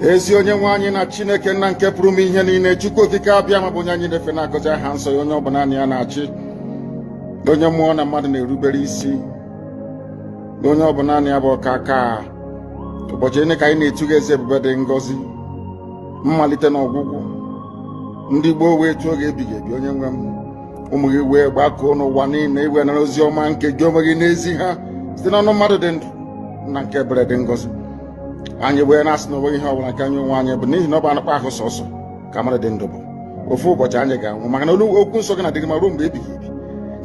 ezi onye nwe anyị na Chineke nna nke pụrụ m ihe niile, Chukwu okike abịa ma bụ onye anyị na-efe na-agọzi aha nsọ ya, onye ọbụla na ya na-achị, onye mmụọ na mmadụ na-erubere isi, onye ọbụla na ya bụ ọka aka. Ụbọchị ene ka anyị na-etugha eze ebube dị ngọzi, mmalite na ọgwụgwụ. Ndị gboo wee tụọ gị ebighị ebi, onye nwe m, ụmụ gị wee gbakọọ n'ụwa niile iwe nara ozi ọma nke gị onwe gị n'ezi ha site n'ọnụ mmadụ dị ndụ na nke ebere dị ngọzi. Anyị wee na-asị na onweghị ihe ọbụla nke anyị onwe anyị bụ n'ihi na ọ bụ anụkpa ahụ sọsọ ka mmadụ dị ndụ bụ. Ofu ụbọchị anyị ga-anwụ, maka na okwu nsọ gị na-adịghị ma ruo mgbe ebighị ebi,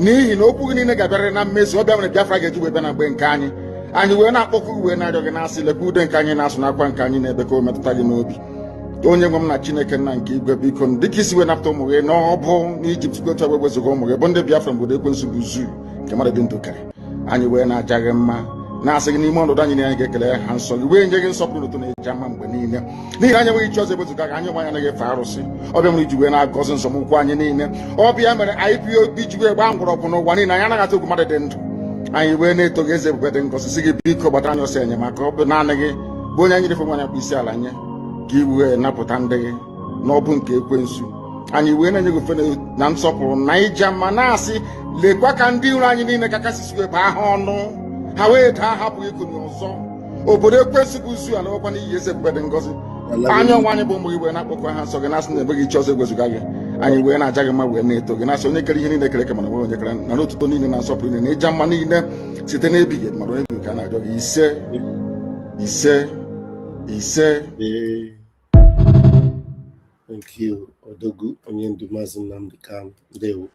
n'ihi na okwu gị niile ga-abịarịrị na mmezu. Ọ bịa mere Biafra ga-eji wee bịa na mgbe nke anyị. Anyị wee na-akpọkọ uwe na-arịọ gị na-asị, lekwa ude nke anyị na-asụ n'akwa nke anyị na-ebe ka o metụta gị n'obi. Onye nwe m na Chineke nna nke igwe, biko dịka isi wee napụta ụmụ gị n'ọbụ n'Ijipt gotu wee wezuga ụmụ gị bụ ndị Biafra mgbe ekwensu bụ zuu nke mmadụ dị ndụ karị. Anyị wee na-aja gị mma, na-asị gị n'ime ọnọdụ anyị na anyị ga-ekele ha nsọ gị, wee nye gị nsọpụrụ ụtọ na-eji ama mgbe niile, n'ihi na anyị enweghị chi ọzọ ewezuga gị. Anyị nwe anyị anaghị efe arụsị. Ọbịa mere iji wee na-agọzi nzọmụkwụ anyị niile. Ọbịa mere IPOB ji wee gbaa mgbọrọgwụ n'ụwa niile. Anyị anaghị atụ egwu mmadụ dị ndụ. Anyị wee na-eto gị eze ebube dị ngọzi, sị gị biko gbata anyị ọsọ enyemaka. Ọ bụ naanị gị bụ onye anyị refe nwanyị akpụ isi ala nye ka i wee napụta ndị gị n'ọbụ nke ekwensu. Anyị wee na-enye gị ofe na nsọpụrụ na ija mma, na-asị lekwa ka ndị iro anyị niile ka kasị wee baa ha ọnụ, ha wee daa hapụ ikunye ọzọ. Obodo ekwensu bụ usu ala ọkwa n'ihi eze ebube dị ngọzi. Anya ọnwa anyị bụ ụmụ gị wee na-akpọkọ ha nsọ gị, na-asị na enweghị chi ọzọ egwezuga gị. Anyị wee na-aja gị mma, wee na-eto gị, na-asị onye kere ihe niile kere eke mana nwe onye kere na n'otuto niile na nsọpụrụ niile na ịja mma niile site n'ebighị ebi, mara onye ka a na-arịọ gị. Ise ise ise. Thank you, Odogu Onyendumazi Nnamdi Kanu.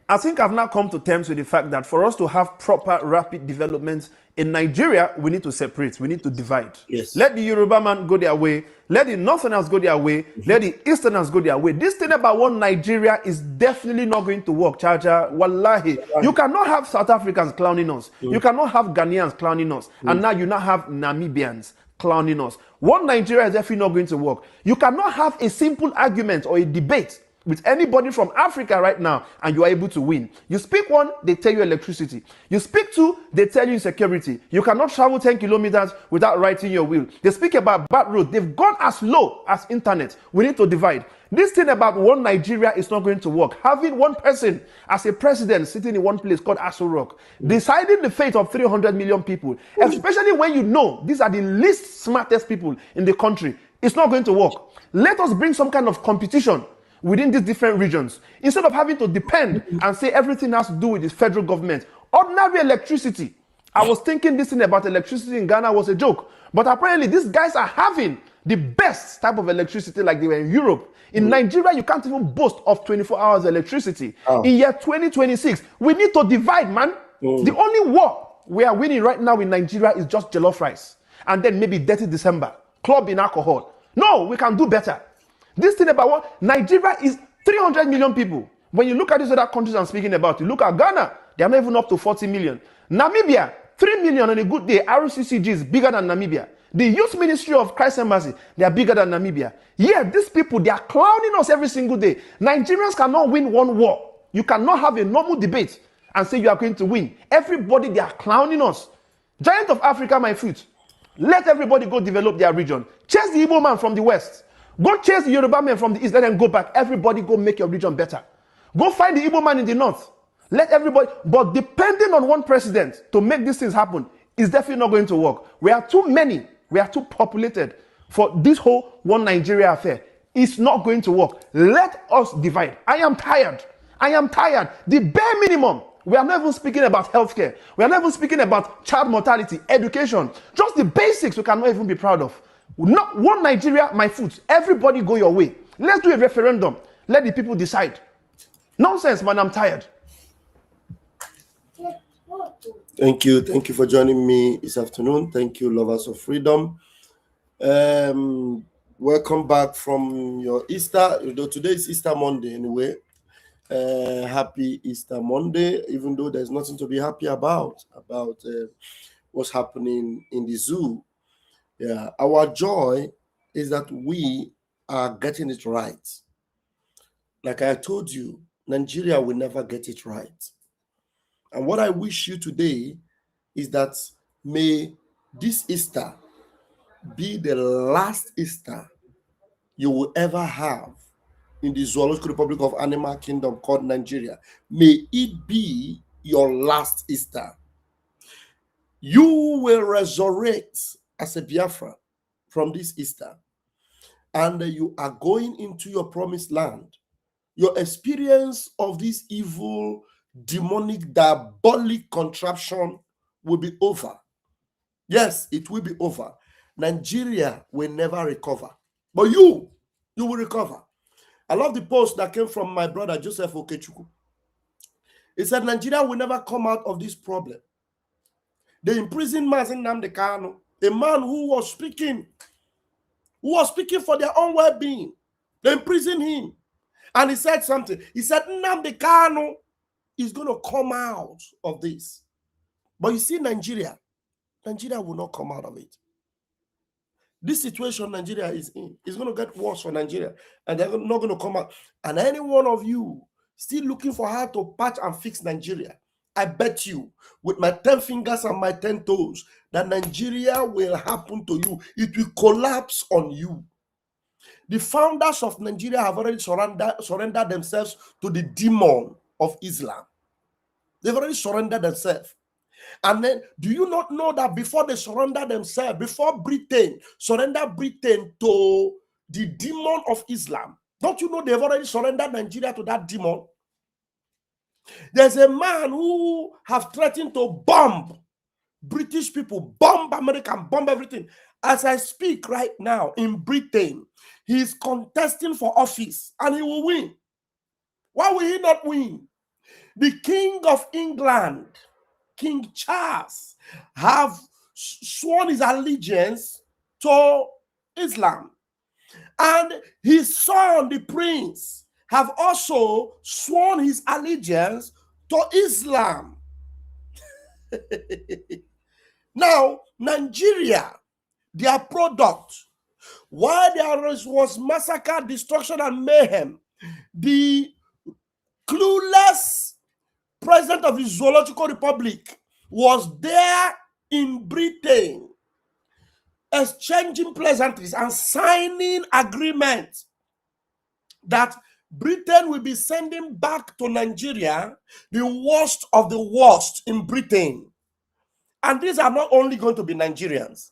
I think I've now come to terms with the fact that for us to have proper rapid development in Nigeria, we need to separate, we need to divide. Yes. Let the Yoruba man go their way, let the Northerners go their way, let the Easterners go their way. This thing about one Nigeria is definitely not going to work, Chacha. Wallahi. You cannot have South Africans clowning us. You cannot have Ghanaians clowning us. And now you now have Namibians clowning us. One Nigeria is definitely not going to work. You cannot have a simple argument or a debate with anybody from Africa right now and you are able to win. You speak one, they tell you electricity. You speak two, they tell you security. You cannot travel 10 kilometers without writing your will. They speak about bad road. They've gone as low as internet. We need to divide. This thing about one Nigeria is not going to work. Having one person as a president sitting in one place called Aso Rock, deciding the fate of 300 million people, especially when you know these are the least smartest people in the country, it's not going to work. Let us bring some kind of competition within these different regions, instead of having to depend and say everything has to do with the federal government. Ordinary electricity. I was thinking this thing about electricity in Ghana was a joke, but apparently these guys are having the best type of electricity like they were in Europe. In Nigeria, you can't even boast of 24 hours electricity. In year 2026, we need to divide, man. The only war we are winning right now in Nigeria is just jollof rice. And then maybe dirty December, clubbing alcohol. No, we can do better. This thing about what Nigeria is 300 million people. When you look at these other countries I'm speaking about, you look at Ghana, they are not even up to 40 million. Namibia, 3 million on a good day. RCCG is bigger than Namibia. The Youth Ministry of Christ Embassy, they are bigger than Namibia. Yeah, these people, they are clowning us every single day. Nigerians cannot win one war. You cannot have a normal debate and say you are going to win. Everybody, they are clowning us. Giant of Africa, my foot. Let everybody go develop their region. Chase the Igbo man from the West. Go chase the Yoruba men from the East, let them go back. Everybody go make your region better. Go find the Igbo man in the North. Let everybody, but depending on one president to make these things happen is definitely not going to work. We are too many, we are too populated for this whole one Nigeria affair. It's not going to work. Let us divide. I am tired. I am tired. The bare minimum. We are not even speaking about healthcare. We are not even speaking about child mortality, education. Just the basics we cannot even be proud of. Not one Nigeria, my foot. Everybody go your way. Let's do a referendum. Let the people decide. Nonsense, man. I'm tired. Thank you. Thank you for joining me this afternoon. Thank you, lovers of freedom. Welcome back from your Easter. Though today is Easter Monday anyway. Happy Easter Monday, even though there's nothing to be happy about what's happening in the zoo. Yeah, our joy is that we are getting it right. Like I told you, Nigeria will never get it right. And what I wish you today is that may this Easter be the last Easter you will ever have in the Zoological Republic of Animal Kingdom called Nigeria. May it be your last Easter. You will resurrect as a Biafra from this Easter, and you are going into your promised land. Your experience of this evil, demonic, diabolic contraption will be over. Yes, it will be over. Nigeria will never recover, but you will recover. I love the post that came from my brother Joseph Okechukwu. He said Nigeria will never come out of this problem. The imprisoned Mazi Nnamdi Kanu, a man who was speaking for their own well-being. They imprisoned him. And he said something. He said Nnamdi Kanu is going to come out of this. But you see, Nigeria will not come out of it. This situation Nigeria is in is going to get worse for Nigeria, and they're not going to come out. And any one of you still looking for how to patch and fix Nigeria, I bet you, with my 10 fingers and my 10 toes, that Nigeria will happen to you. It will collapse on you. The founders of Nigeria have already surrendered themselves to the demon of Islam. They've already surrendered themselves. And then, do you not know that before they surrender themselves, before Britain surrendered Britain to the demon of Islam, don't you know they've already surrendered Nigeria to that demon? There's a man who have threatened to bomb British people, bomb America, bomb everything. As I speak right now in Britain, he's contesting for office and he will win. Why will he not win? The King of England, King Charles, have sworn his allegiance to Islam. And his son, the prince, have also sworn his allegiance to Islam. Now, Nigeria, their product, while there was massacre, destruction, and mayhem, the clueless president of the Zoological Republic was there in Britain, exchanging pleasantries and signing agreements that Britain will be sending back to Nigeria the worst of the worst in Britain. And these are not only going to be Nigerians.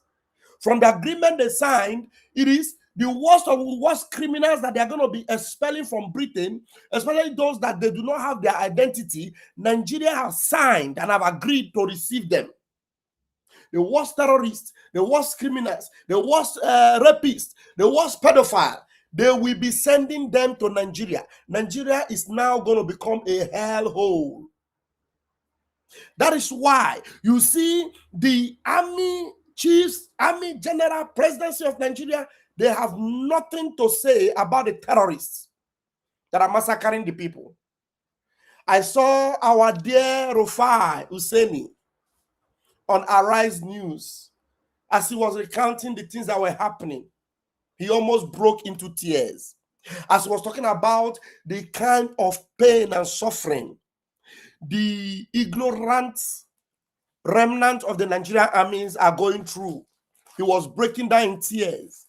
From the agreement they signed, it is the worst of the worst criminals that they are going to be expelling from Britain, especially those that they do not have their identity. Nigeria have signed and have agreed to receive them. The worst terrorists, the worst criminals, the worst rapists, the worst pedophile, they will be sending them to Nigeria. Nigeria is now going to become a hellhole. That is why you see the army chiefs, army general, presidency of Nigeria, they have nothing to say about the terrorists that are massacring the people. I saw our dear Rufai Husseini on Arise News as he was recounting the things that were happening. He almost broke into tears as he was talking about the kind of pain and suffering the ignorant remnant of the Nigerian armies are going through. He was breaking down in tears.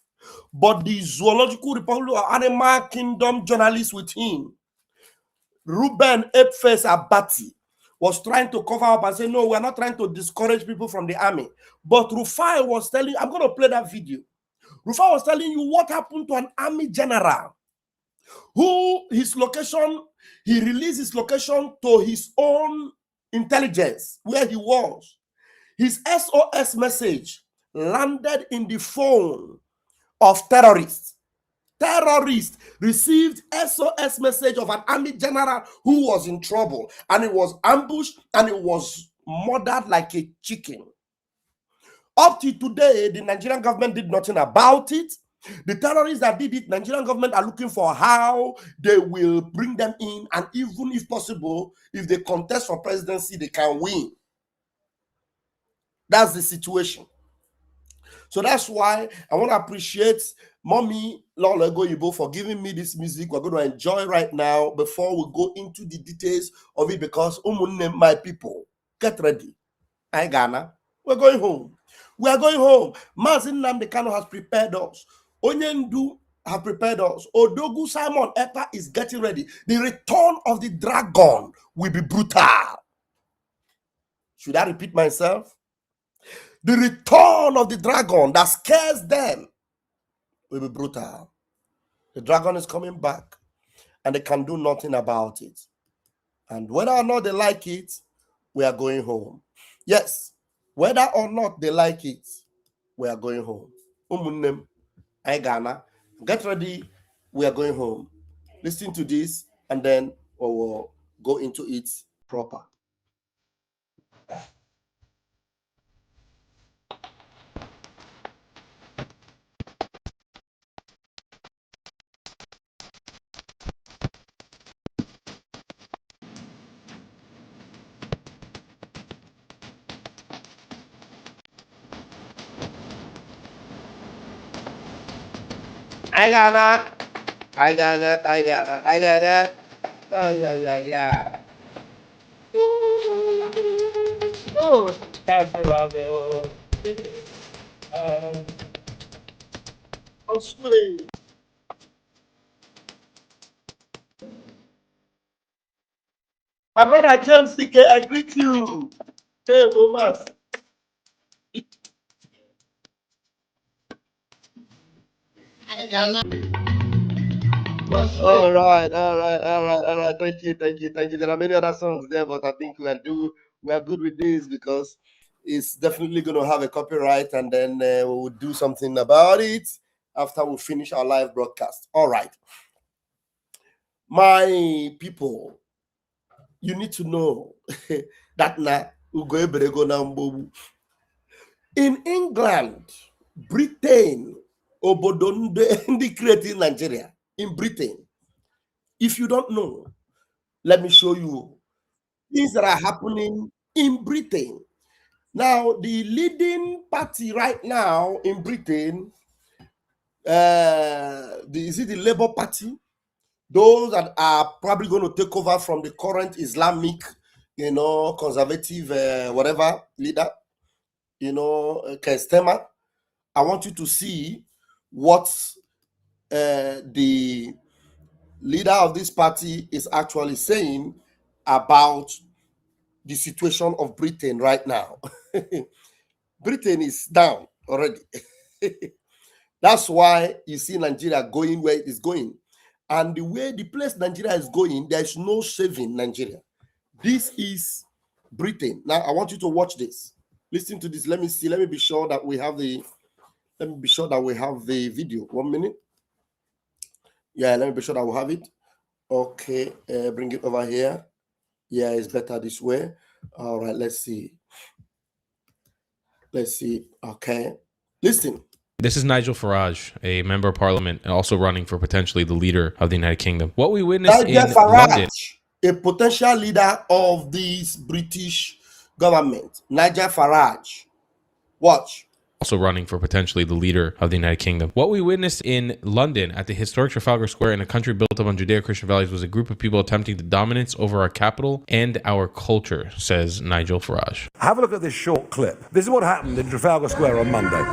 But the Zoological Republic of Animal Kingdom journalist with him, Ruben Ephes Abati, was trying to cover up and say, no, we're not trying to discourage people from the army. But Rufai was telling, I'm going to play that video. Rufai was telling you what happened to an army general who his location, he released his location to his own intelligence where he was. His SOS message landed in the phone of terrorists. Terrorists received SOS message of an army general who was in trouble, and it was ambushed and it was murdered like a chicken. Up to today, the Nigerian government did nothing about it. The terrorists that did it, Nigerian government are looking for how they will bring them in, and even if possible, if they contest for presidency, they can win. That's the situation. So that's why I want to appreciate Mommy Lola Goyibo for giving me this music. We're going to enjoy right now before we go into the details of it, because my people, get ready. Ghana, we're going home. We are going home. Mazin Nnamdi has prepared us. Onyendu have prepared us. Odogu Simon Ekpa is getting ready. The return of the dragon will be brutal. Should I repeat myself? The return of the dragon that scares them will be brutal. The dragon is coming back and they can do nothing about it. And whether or not they like it, we are going home. Yes, whether or not they like it, we are going home. Umunnem, Aigana, get ready, we are going home. Listen to this and then we will go into it proper. I got it. I got it. I got it. I got it. Oh, yeah. Oh, happy love it. Oh, sweet. My brother James CK, I greet you. Hey, Thomas. All right. Thank you. There are many other songs there, but I think we are good with this because It's definitely going to have a copyright, and then we will do something about it after we finish our live broadcast. All right. My people, you need to know that in England, Britain, obodo ndị creating Nigeria, in Britain, if you don't know, let me show you things that are happening in Britain. Now, the leading party right now in Britain, is it the Labour Party? Those that are probably going to take over from the current Islamic, conservative, whatever leader, Keir Starmer. I want you to see what the leader of this party is actually saying about the situation of Britain right now. Britain is down already. That's why you see Nigeria going where it is going. And the way the place Nigeria is going, there's no saving Nigeria. This is Britain. Now I want you to watch this. Listen to this. Let me see. Let me be sure that we have the video. 1 minute. Yeah, let me be sure that we have it. Okay, bring it over here. Yeah, it's better this way. All right, let's see. Okay, listen. This is Nigel Farage, a member of parliament and also running for potentially the leader of the United Kingdom. What we witnessed Nigel in Farage, London, a potential leader of this British government. Nigel Farage. Watch. also running for potentially the leader of the United Kingdom. What we witnessed in London at the historic Trafalgar Square in a country built up on Judeo-Christian values was a group of people attempting the dominance over our capital and our culture, says Nigel Farage. Have a look at this short clip. This is what happened in Trafalgar Square on Monday.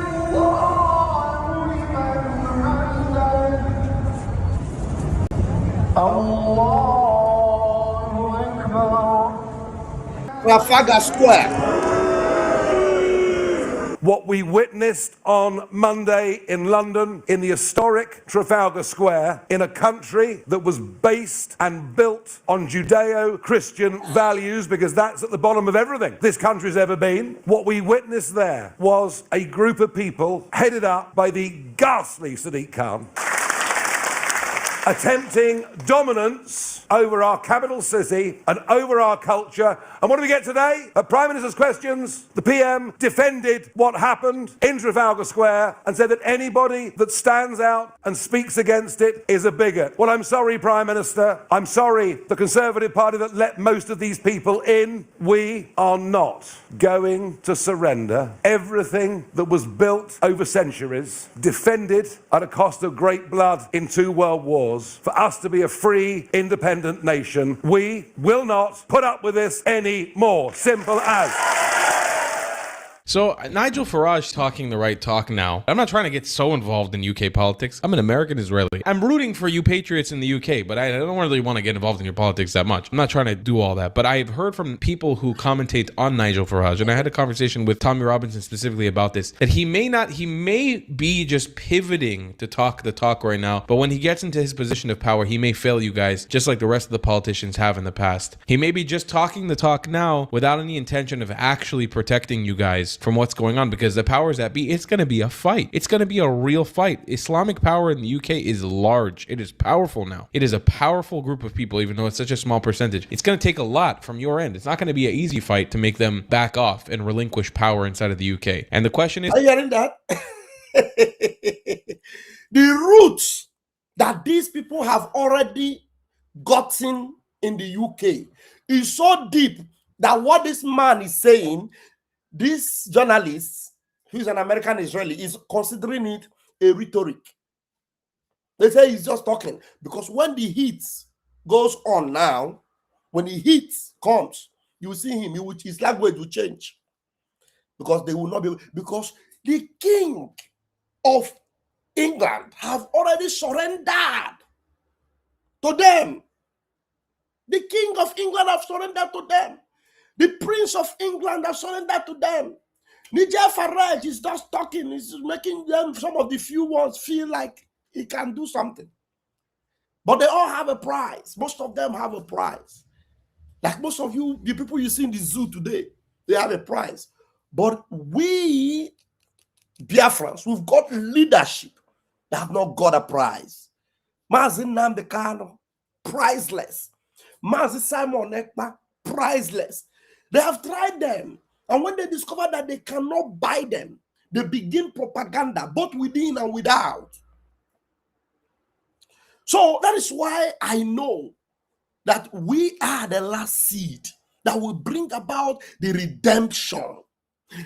Trafalgar Square. What we witnessed on Monday in London, in the historic Trafalgar Square, in a country that was based and built on Judeo-Christian values, because that's at the bottom of everything this country's ever been. What we witnessed there was a group of people headed up by the ghastly Sadiq Khan, attempting dominance over our capital city and over our culture. And what do we get today? At Prime Minister's questions, the PM defended what happened in Trafalgar Square and said that anybody that stands out and speaks against it is a bigot. Well, I'm sorry, Prime Minister. I'm sorry, the Conservative Party that let most of these people in. We are not going to surrender everything that was built over centuries, defended at a cost of great blood in 2 world wars, for us to be a free, independent nation. We will not put up with this anymore. Simple as. So Nigel Farage talking the right talk now. I'm not trying to get so involved in UK politics. I'm an American Israeli. I'm rooting for you patriots in the UK, but I don't really want to get involved in your politics that much. I'm not trying to do all that. But I've heard from people who commentate on Nigel Farage, and I had a conversation with Tommy Robinson specifically about this, that he may be just pivoting to talk the talk right now, but when he gets into his position of power, he may fail you guys, just like the rest of the politicians have in the past. He may be just talking the talk now without any intention of actually protecting you guys from what's going on, because the powers that be, it's going to be a fight. It's going to be a real fight. Islamic power in the UK is large. It is powerful now. It is a powerful group of people, even though it's such a small percentage. It's going to take a lot from your end. It's not going to be an easy fight to make them back off and relinquish power inside of the UK. And the question is... Are you hearing that? The roots that these people have already gotten in the UK is so deep that what this man is saying, this journalist, who's an American Israeli, is considering it a rhetoric. They say he's just talking, because when the heat goes on now, when the heat comes, you will see him, his language will change, because they will not be, because the king of England have already surrendered to them. The king of England have surrendered to them. The prince of England have surrendered to them. Nigel Farage is just talking. He's making them, some of the few ones, feel like he can do something. But they all have a price. Most of them have a price. Like most of you, the people you see in the zoo today, they have a price. But we, Biafrans, we've got leadership that have not got a prize. Mazi Nnamdi Kanu, priceless. Mazi Simon Ekpa, priceless. They have tried them. And when they discover that they cannot buy them, they begin propaganda, both within and without. So that is why I know that we are the last seed that will bring about the redemption,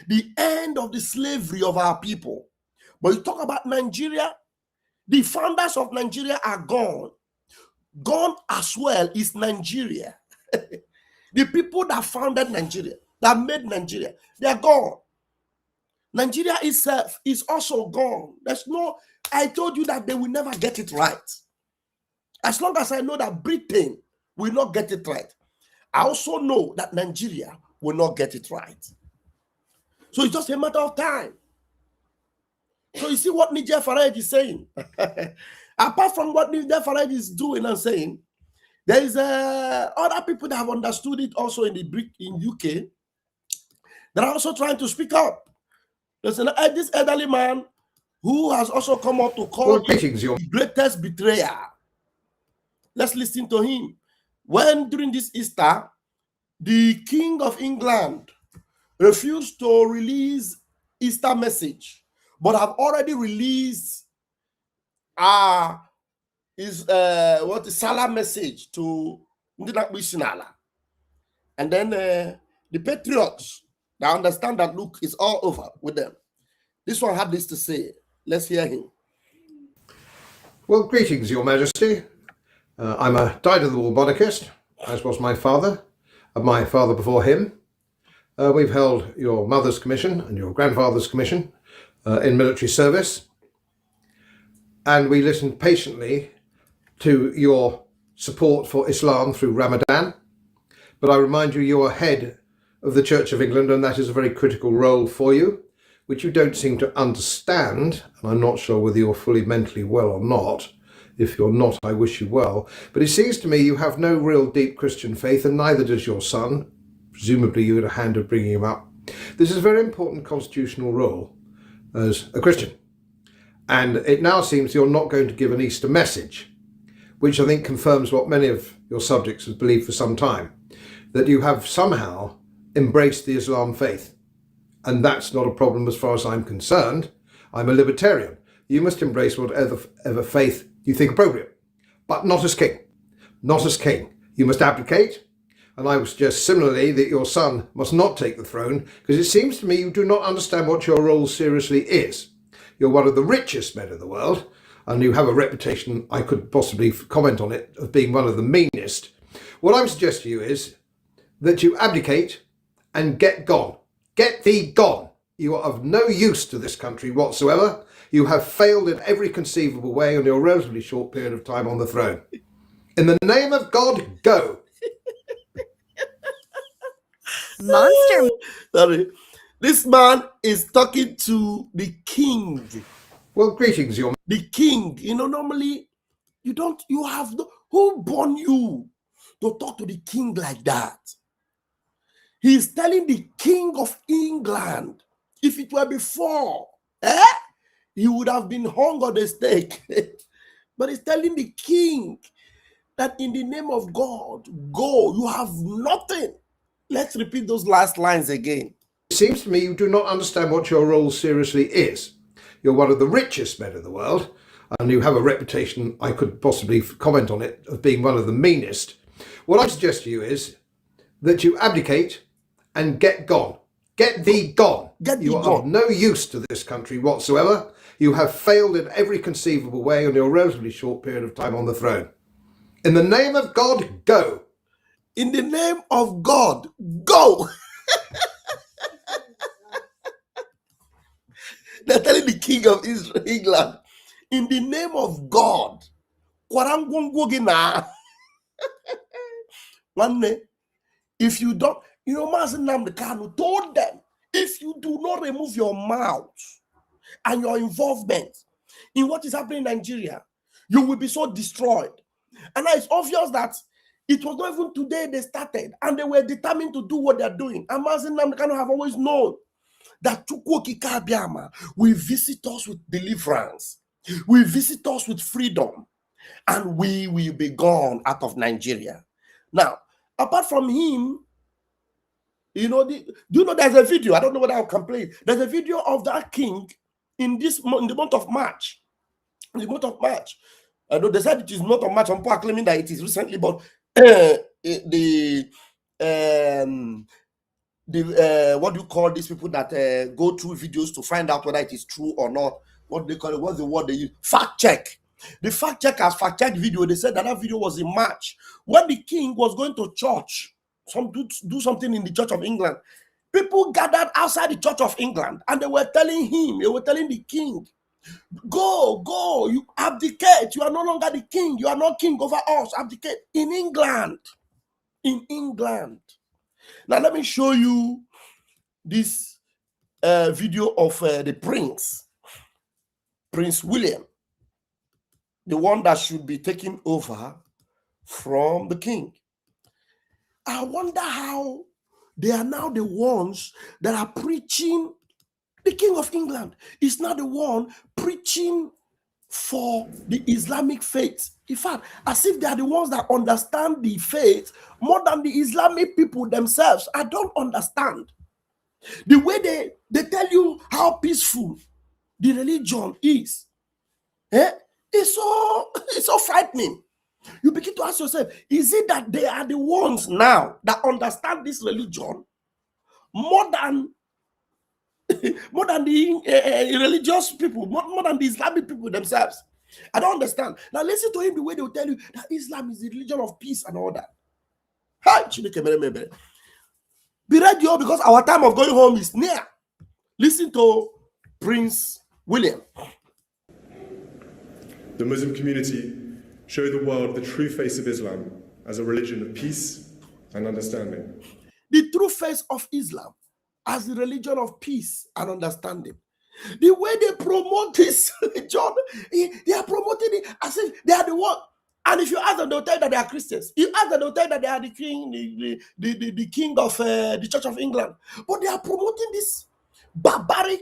the end of the slavery of our people. But you talk about Nigeria, the founders of Nigeria are gone. Gone as well is Nigeria. The people that founded Nigeria, that made Nigeria, they are gone. Nigeria itself is also gone. There's no, I told you that they will never get it right. As long as I know that Britain will not get it right, I also know that Nigeria will not get it right. So it's just a matter of time. So you see what Nigel Farage is saying. Apart from what Nigel Farage is doing and saying, there is other people that have understood it also in UK. That are also trying to speak up. There's this elderly man who has also come up to call the greatest betrayer. Let's listen to him. When during this Easter, the King of England refused to release Easter message, but have already released his Salah message to Ndinakwishinala. And then the patriots that understand that, look, it's all over with them. This one had this to say. Let's hear him. Well, greetings, Your Majesty. I'm a dyed-in-the-wool monarchist, as was my father, and my father before him. We've held your mother's commission and your grandfather's commission in military service, and we listened patiently to your support for Islam through Ramadan. But I remind you, you're head of the Church of England, and that is a very critical role for you, which you don't seem to understand, and I'm not sure whether you're fully mentally well or not. If you're not, I wish you well. But it seems to me you have no real deep Christian faith, and neither does your son. Presumably you had a hand of bringing him up. This is a very important constitutional role as a Christian. And it now seems you're not going to give an Easter message, which I think confirms what many of your subjects have believed for some time, that you have somehow embraced the Islam faith. And that's not a problem as far as I'm concerned. I'm a libertarian. You must embrace whatever faith you think appropriate, but not as king. Not as king. You must abdicate, and I would suggest similarly that your son must not take the throne, because it seems to me you do not understand what your role seriously is. You're one of the richest men in the world, and you have a reputation, I could possibly comment on it, of being one of the meanest. What I would suggest to you is that you abdicate and get gone. Get thee gone. You are of no use to this country whatsoever. You have failed in every conceivable way in your relatively short period of time on the throne. In the name of God, go. Monster. Sorry. This man is talking to the king. Well, greetings, Your The king. You know, normally you have no, who born you to talk to the king like that? He's telling the king of England, if it were before, he would have been hung on the stake. But he's telling the king that in the name of God, go. You have nothing. Let's repeat those last lines again. It seems to me you do not understand what your role seriously is. You're one of the richest men in the world, and you have a reputation, I could possibly comment on it, of being one of the meanest. What I suggest to you is that you abdicate and get gone. Get thee gone. Get thee You are gone. of no use to this country whatsoever. You have failed in every conceivable way in your relatively short period of time on the throne. In the name of God, go. In the name of God, go. They're telling the king of Israel, England, in the name of God, if you don't, Mazi Nnamdi Kanu told them, if you do not remove your mouth and your involvement in what is happening in Nigeria, you will be so destroyed. And it's obvious that it was not even today they started, and they were determined to do what they're doing. And Mazi Nnamdi Kanu have always known that Chukwu Okike Abiama will visit us with deliverance, will visit us with freedom, and we will be gone out of Nigeria. Now, apart from him, do you know there's a video? I don't know whether I can play it. There's a video of that king in the month of March. In the month of March. I know they said it is not of March. Some people are claiming that it is recently, but what do you call these people that go through videos to find out whether it is true or not? What they call it? What's the word they use? Fact check. The fact checkers fact checked video. They said that video was in March when the king was going to church, do something in the Church of England. People gathered outside the Church of England and they were telling the king, go, you abdicate. You are no longer the king. You are not king over us. Abdicate in England. In England. Now let me show you this video of the Prince William, the one that should be taking over from the king. I wonder how they are now the ones that are preaching. The King of England is now the one preaching for the Islamic faith. In fact, as if they are the ones that understand the faith more than the Islamic people themselves. I don't understand. The way they tell you how peaceful the religion is. It's so frightening. You begin to ask yourself, is it that they are the ones now that understand this religion more than the religious people, more than the Islamic people themselves? I don't understand. Now listen to him the way they will tell you that Islam is the religion of peace and all that. Be ready, because our time of going home is near. Listen to Prince William. The Muslim community show the world the true face of Islam as a religion of peace and understanding. The true face of Islam as the religion of peace and understanding. The way they promote this religion, they are promoting it as if they are the one. And if you ask them, they'll tell you that they are Christians. You ask them, they'll tell you that they are the king, the king of the Church of England. But they are promoting this barbaric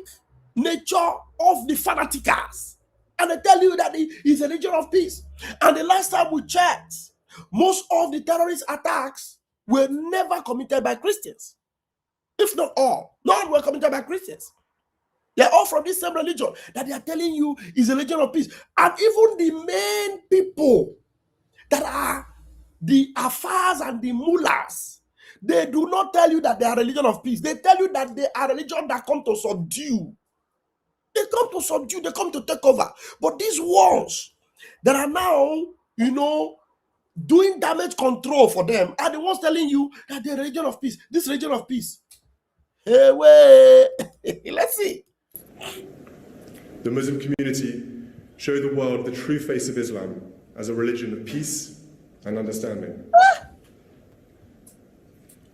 nature of the fanaticals. And they tell you that it's a religion of peace. And the last time we checked, most of the terrorist attacks were never committed by Christians. If not all, none were committed by Christians. They're all from this same religion that they are telling you is a religion of peace. And even the main people that are the Afars and the Mullahs, they do not tell you that they are a religion of peace. They tell you that they are a religion that come to subdue. They come to subdue, they come to take over. But these ones that are now, doing damage control for them are the ones telling you that they're a religion of peace. This religion of peace. Hey, wait. Let's see. The Muslim community show the world the true face of Islam as a religion of peace and understanding.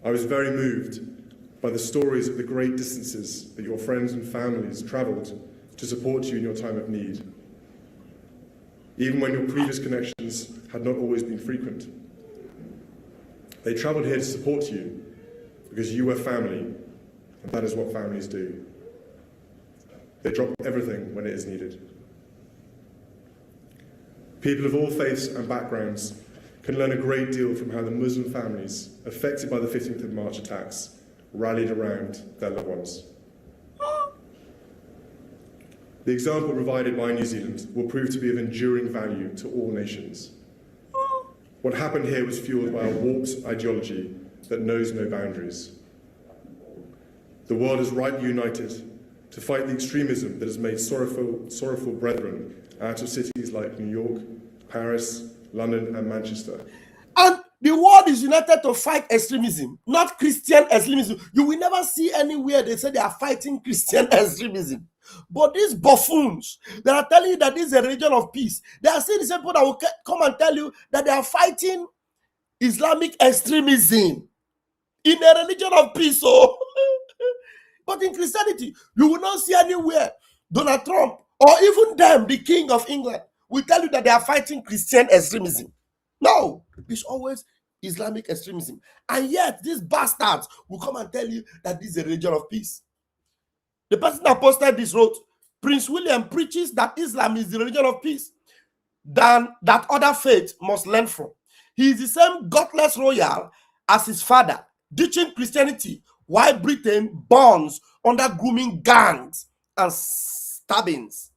I was very moved by the stories of the great distances that your friends and families travelled to support you in your time of need, even when your previous connections had not always been frequent. They travelled here to support you because you were family, and that is what families do. They drop everything when it is needed. People of all faiths and backgrounds can learn a great deal from how the Muslim families affected by the 15th of March attacks rallied around their loved ones. The example provided by New Zealand will prove to be of enduring value to all nations. What happened here was fueled by a warped ideology that knows no boundaries. The world is rightly united to fight the extremism that has made sorrowful brethren out of cities like New York, Paris, London, and Manchester. And the world is united to fight extremism, not Christian extremism. You will never see anywhere they say they are fighting Christian extremism. But these buffoons that are telling you that this is a religion of peace, they are still the same people that will come and tell you that they are fighting Islamic extremism in a religion of peace. So, but in Christianity, you will not see anywhere Donald Trump or even them, the King of England, will tell you that they are fighting Christian extremism. No, it's always Islamic extremism. And yet, these bastards will come and tell you that this is a religion of peace. The person that posted this wrote, Prince William preaches that Islam is the religion of peace than that other faith must learn from. He is the same godless royal as his father, ditching Christianity while Britain burns under grooming gangs and stabbings.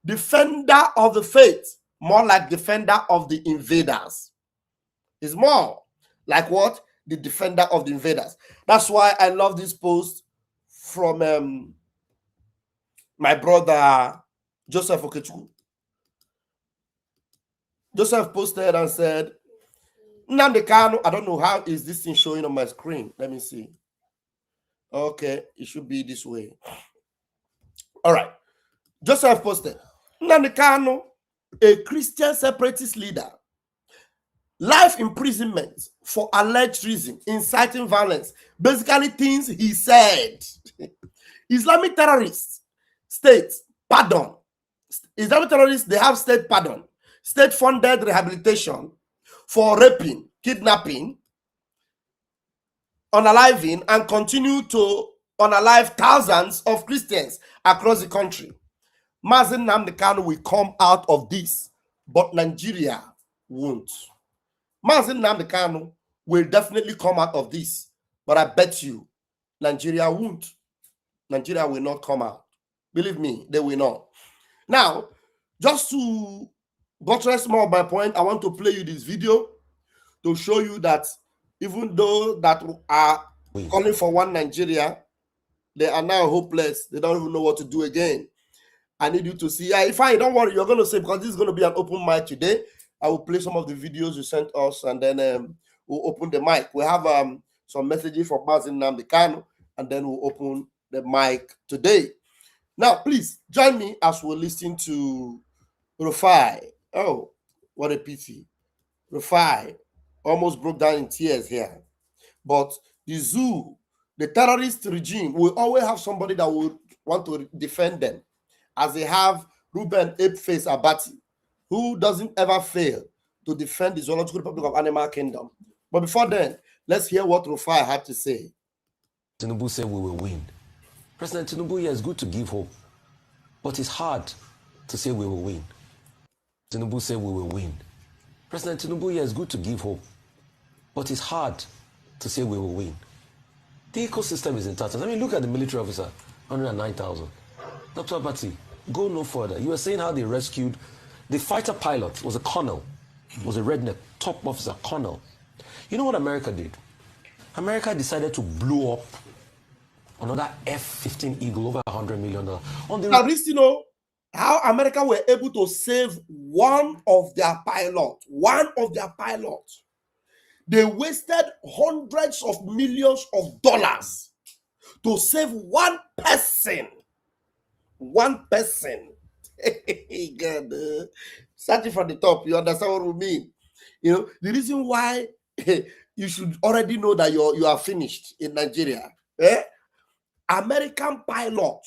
Defender of the faith, more like defender of the invaders. Is more like what? The defender of the invaders. That's why I love this post from my brother Joseph Okechukwu. Joseph posted and said, Nnamdi Kanu, I don't know how is this thing showing on my screen. Let me see. Okay, it should be this way. All right. Joseph posted, Nnamdi Kanu, a Christian separatist leader, life imprisonment for alleged reason, inciting violence. Basically things he said. Islamic terrorists, state pardon. Islamic terrorists, they have state pardon. State-funded rehabilitation for raping, kidnapping, unaliving, and continue to unalive thousands of Christians across the country. Mazi Nnamdi Kanu will come out of this, but Nigeria won't. Mazi Nnamdi Kanu will definitely come out of this, but I bet you Nigeria won't. Nigeria will not come out. Believe me, they will not. Now, just to buttress more of my point, I want to play you this video to show you that even though that are calling for one Nigeria, they are now hopeless. They don't even know what to do again. I need you to see. If I don't worry, you're going to say, because this is going to be an open mic today, I will play some of the videos you sent us, and then we'll open the mic. We have some messages from Mazi Nnamdi Kanu, and then we'll open the mic today. Now, please join me as we listen to Rufai. Oh, what a pity. Rufai almost broke down in tears here. But the zoo, the terrorist regime, will always have somebody that will want to defend them, as they have Ruben Apeface Abati, who doesn't ever fail to defend the Zoological Republic of Animal Kingdom. But before then, let's hear what Rufai had to say. Tinubu said we will win. President Tinubu, yes, good to give hope, but it's hard to say we will win. Tinubu said we will win. President Tinubu, yes, good to give hope, but it's hard to say we will win. The ecosystem is intact. I mean, look at the military officer, 109,000. Dr. Abati, go no further. You were saying how they rescued the fighter pilot, was a colonel, was a redneck, top officer, colonel. You know what America did? America decided to blow up another F-15 Eagle over $100 million. Now, this, you know, how America were able to save one of their pilots. They wasted hundreds of millions of dollars to save one person. One person. God, starting from the top, you understand what we mean? You know, the reason why you should already know that you are finished in Nigeria. American pilot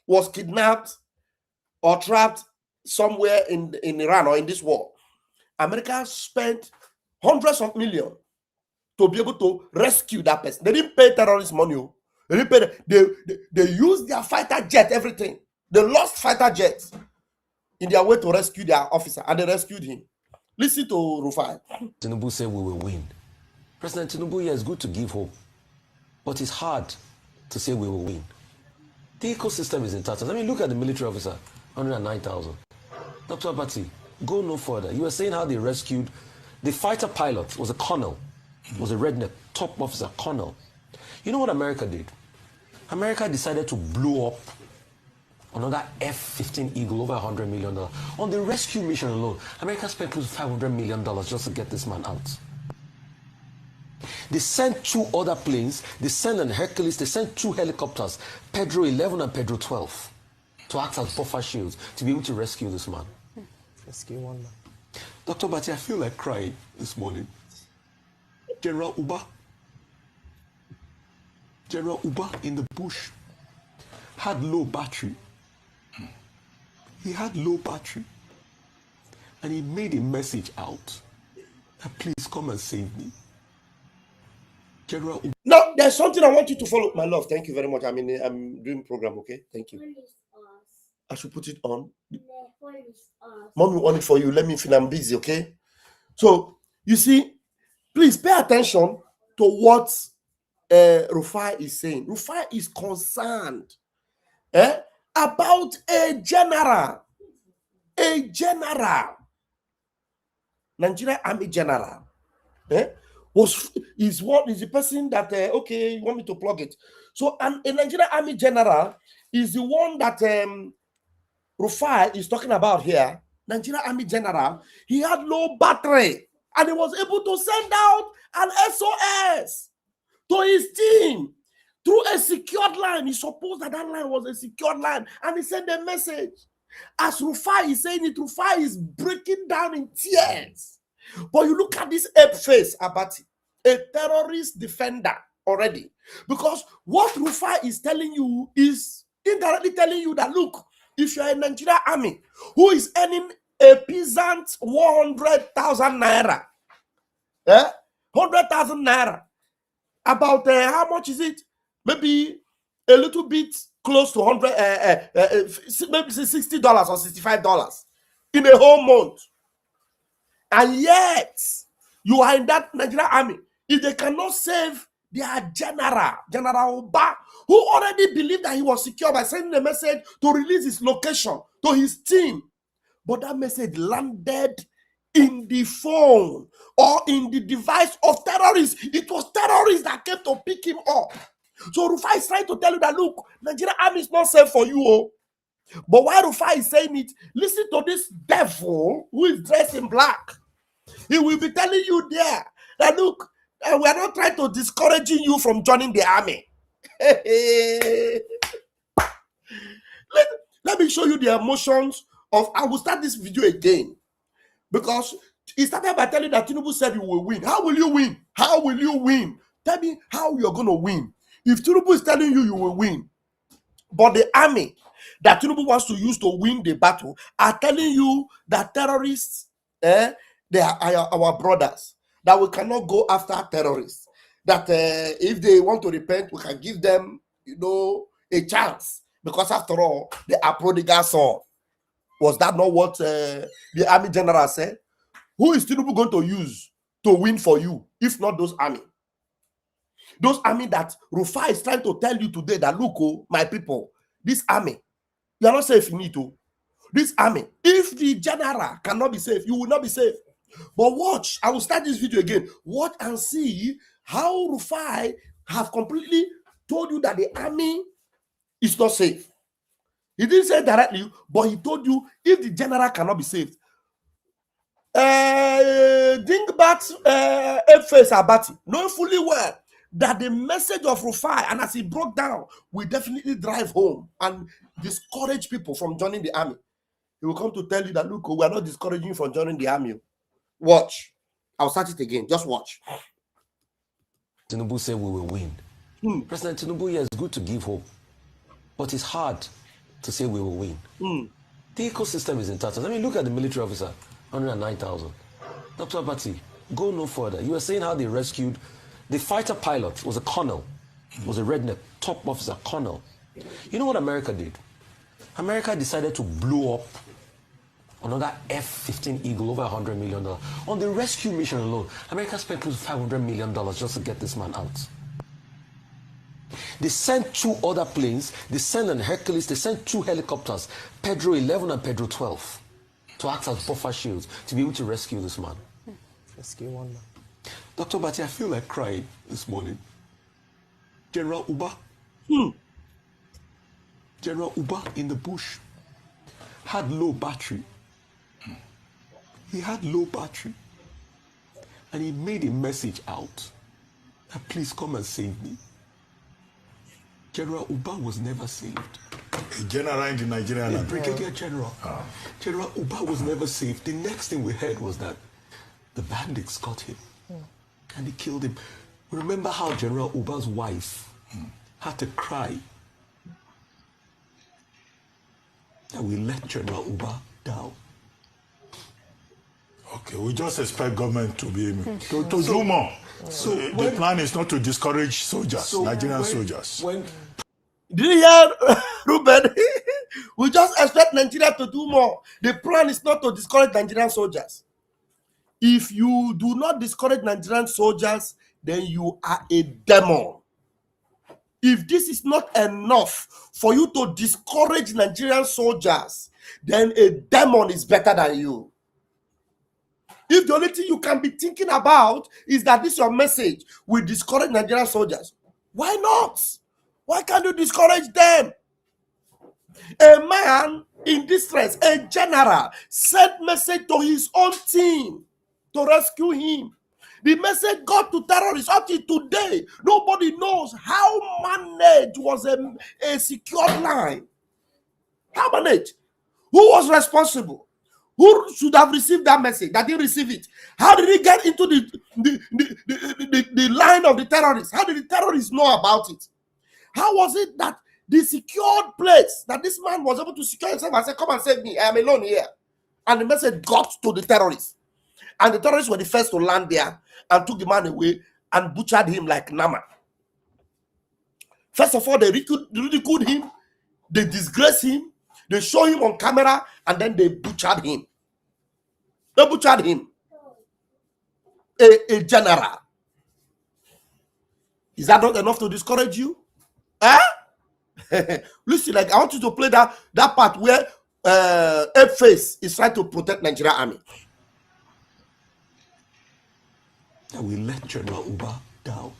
was kidnapped or trapped somewhere in Iran or in this war. America spent hundreds of millions to be able to rescue that person. They didn't pay terrorist money. They didn't pay. They used their fighter jet, everything. They lost fighter jets in their way to rescue their officer, and they rescued him. Listen to Rufai. Tinubu said we will win. President Tinubu, yes, good to give hope, but it's hard to say we will win. The ecosystem is in tatters. I mean, look at the military officer, 109,000. Dr. Abati, go no further. You were saying how they rescued the fighter pilot, was a colonel, was a redneck, top officer, colonel. You know what America did? America decided to blow up another F-15 Eagle, over $100 million. On the rescue mission alone, America spent close to $500 million just to get this man out. They sent 2 other planes, they sent an Hercules, they sent 2 helicopters, Pedro 11 and Pedro 12, to act as buffer shields to be able to rescue this man. Rescue one man. Dr. Bati, I feel like crying this morning. General Uba in the bush had low battery. He had low battery. And he made a message out that please come and save me. General Uba. Now, there's something I want you to follow. My love, thank you very much. I mean, I'm doing program, okay? Thank you. I should put it on. Mom will on it for you. Let me feel I'm busy, okay? So, you see, please pay attention to what Rufai is saying. Rufai is concerned about a general. Nigeria Army general. Is the person that, okay, you want me to plug it. So, a Nigerian Army general is the one that Rufai is talking about here. Nigerian Army general, he had low battery and he was able to send out an SOS to his team through a secured line. He supposed that line was a secured line and he sent a message. As Rufai is saying it, Rufai is breaking down in tears. But you look at this ape face, Abati, a terrorist defender already. Because what Rufai is telling you is indirectly telling you that, look, if you're a Nigerian army who is earning a peasant 100,000 naira, 100,000 naira, about how much is it? Maybe a little bit close to 100, maybe $60 or $65 in a whole month. And yet, you are in that Nigerian army. If they cannot save their General Uba, who already believed that he was secure by sending a message to release his location to his team, but that message landed in the phone or in the device of terrorists. It was terrorists that came to pick him up. So Rufai is trying to tell you that, look, Nigerian army is not safe for you. Oh. But while Rufai is saying it, listen to this devil who is dressed in black. He will be telling you there that, look, we are not trying to discourage you from joining the army. Let me show you the emotions of, I will start this video again. Because he started by telling that Tinubu said you will win. How will you win? How will you win? Tell me how you're going to win. If Tinubu is telling you will win, but the army that Tinubu wants to use to win the battle are telling you that terrorists, they are our brothers, that we cannot go after terrorists, that if they want to repent, we can give them, a chance, because after all, they are prodigal son. Was that not what the army general said? Who is Tinubu going to use to win for you, if not those army? Those army that Rufai is trying to tell you today that, look, oh, my people, this army, you are not safe in it. Oh. This army, if the general cannot be safe, you will not be safe. But watch, I will start this video again. Watch and see how Rufai have completely told you that the army is not safe. He didn't say directly, but he told you if the general cannot be saved. Dingbat face Abati, knowing fully well that the message of Rufai, and as he broke down, will definitely drive home and discourage people from joining the army. He will come to tell you that, look, we are not discouraging you from joining the army. Watch. I'll start it again. Just watch. Tinubu said we will win. President Tinubu, yes, good to give hope, but it's hard to say we will win. The ecosystem is in tatters. I mean, look at the military officer, 109,000. Dr. Abati, go no further. You were saying how they rescued the fighter pilot, was a colonel, was a redneck, top officer, colonel. You know what America did? America decided to blow up another F-15 Eagle, over $100 million. On the rescue mission alone, America spent close to $500 million just to get this man out. They sent 2 other planes, they sent an Hercules, they sent 2 helicopters, Pedro 11 and Pedro 12, to act as buffer shields to be able to rescue this man. Rescue one man. Dr. Bati, I feel like crying this morning. General Uba. General Uba in the bush had low battery. He had low battery. And he made a message out that please come and save me. General Uba was never saved. A general in the Nigerian army. Brigadier General. General Uba was never saved. The next thing we heard was that the bandits got him. And they killed him. Remember how General Uba's wife had to cry that we let General Uba down. Okay, we just expect government to be to do more. So the plan is not to discourage soldiers, Nigerian soldiers. Did you hear, Ruben? We just expect Nigeria to do more. The plan is not to discourage Nigerian soldiers. If you do not discourage Nigerian soldiers, then you are a demon. If this is not enough for you to discourage Nigerian soldiers, then a demon is better than you. If the only thing you can be thinking about is that this your message will discourage Nigerian soldiers, why not? Why can't you discourage them? A man in distress, a general, sent message to his own team to rescue him. The message got to terrorists up to today. Nobody knows how managed was a secured line. How managed? Who was responsible? Who should have received that message that didn't receive it? How did it get into the line of the terrorists? How did the terrorists know about it? How was it that the secured place that this man was able to secure himself and say, come and save me, I am alone here? And the message got to the terrorists. And the terrorists were the first to land there and took the man away and butchered him like Nama. First of all, they ridiculed him, they disgraced him, they show him on camera, and then they butchered him. They butchered him. A general. Is that not enough to discourage you? Listen, like I want you to play that part where F-Face is trying to protect Nigeria army. And we let General Uba down.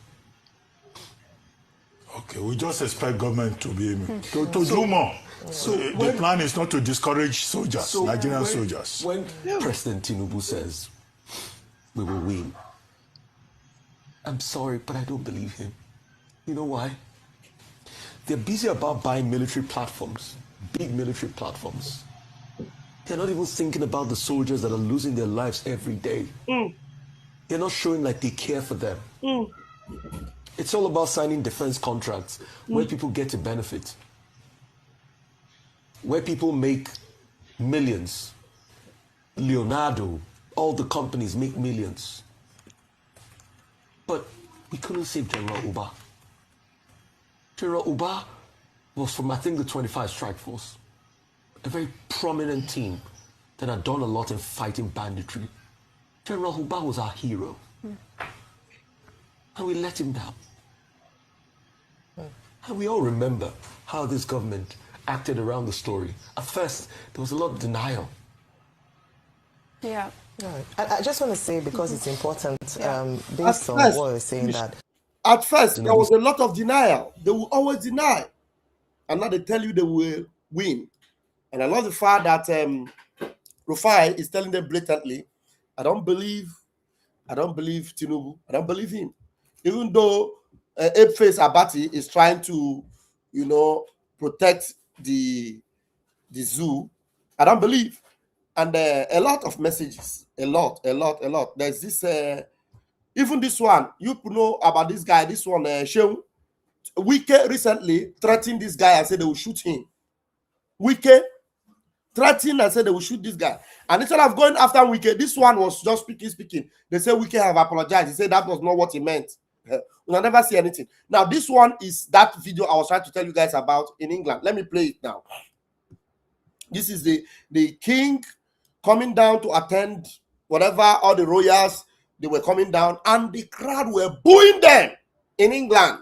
Okay, we just expect government to be to do more. So the plan is not to discourage soldiers, Nigerian soldiers. When President Tinubu says we will win, I'm sorry, but I don't believe him. You know why? They're busy about buying military platforms, big military platforms. They're not even thinking about the soldiers that are losing their lives every day. They're not showing like they care for them. It's all about signing defense contracts where people get to benefit, where people make millions. Leonardo, all the companies make millions. But we couldn't save General Uba. General Uba was from, I think, the 25 Strike Force, a very prominent team that had done a lot in fighting banditry. General Uba was our hero. And we let him down. And we all remember how this government acted around the story. At first, there was a lot of denial. Yeah. Right. I just want to say, because it's important, based on what you're saying, that at first there was a lot of denial. They will always deny. And now they tell you they will win. And I love the fact that Rufai is telling them blatantly, I don't believe Tinubu. I don't believe him. Even though Apeface Abati is trying to, you know, protect the zoo. I don't believe. And a lot of messages, a lot. There's this, even this one, you know about this guy, this one, Sheung. Wike recently threatened this guy and said they will shoot him. Wike threatened and said they will shoot this guy. And instead of going after Wike, this one was just speaking. They said Wike have apologized. He said that was not what he meant. We'll never see anything. Now, this one is that video I was trying to tell you guys about in England. Let me play it now. This is the king coming down to attend whatever, all the royals, they were coming down, and the crowd were booing them in England.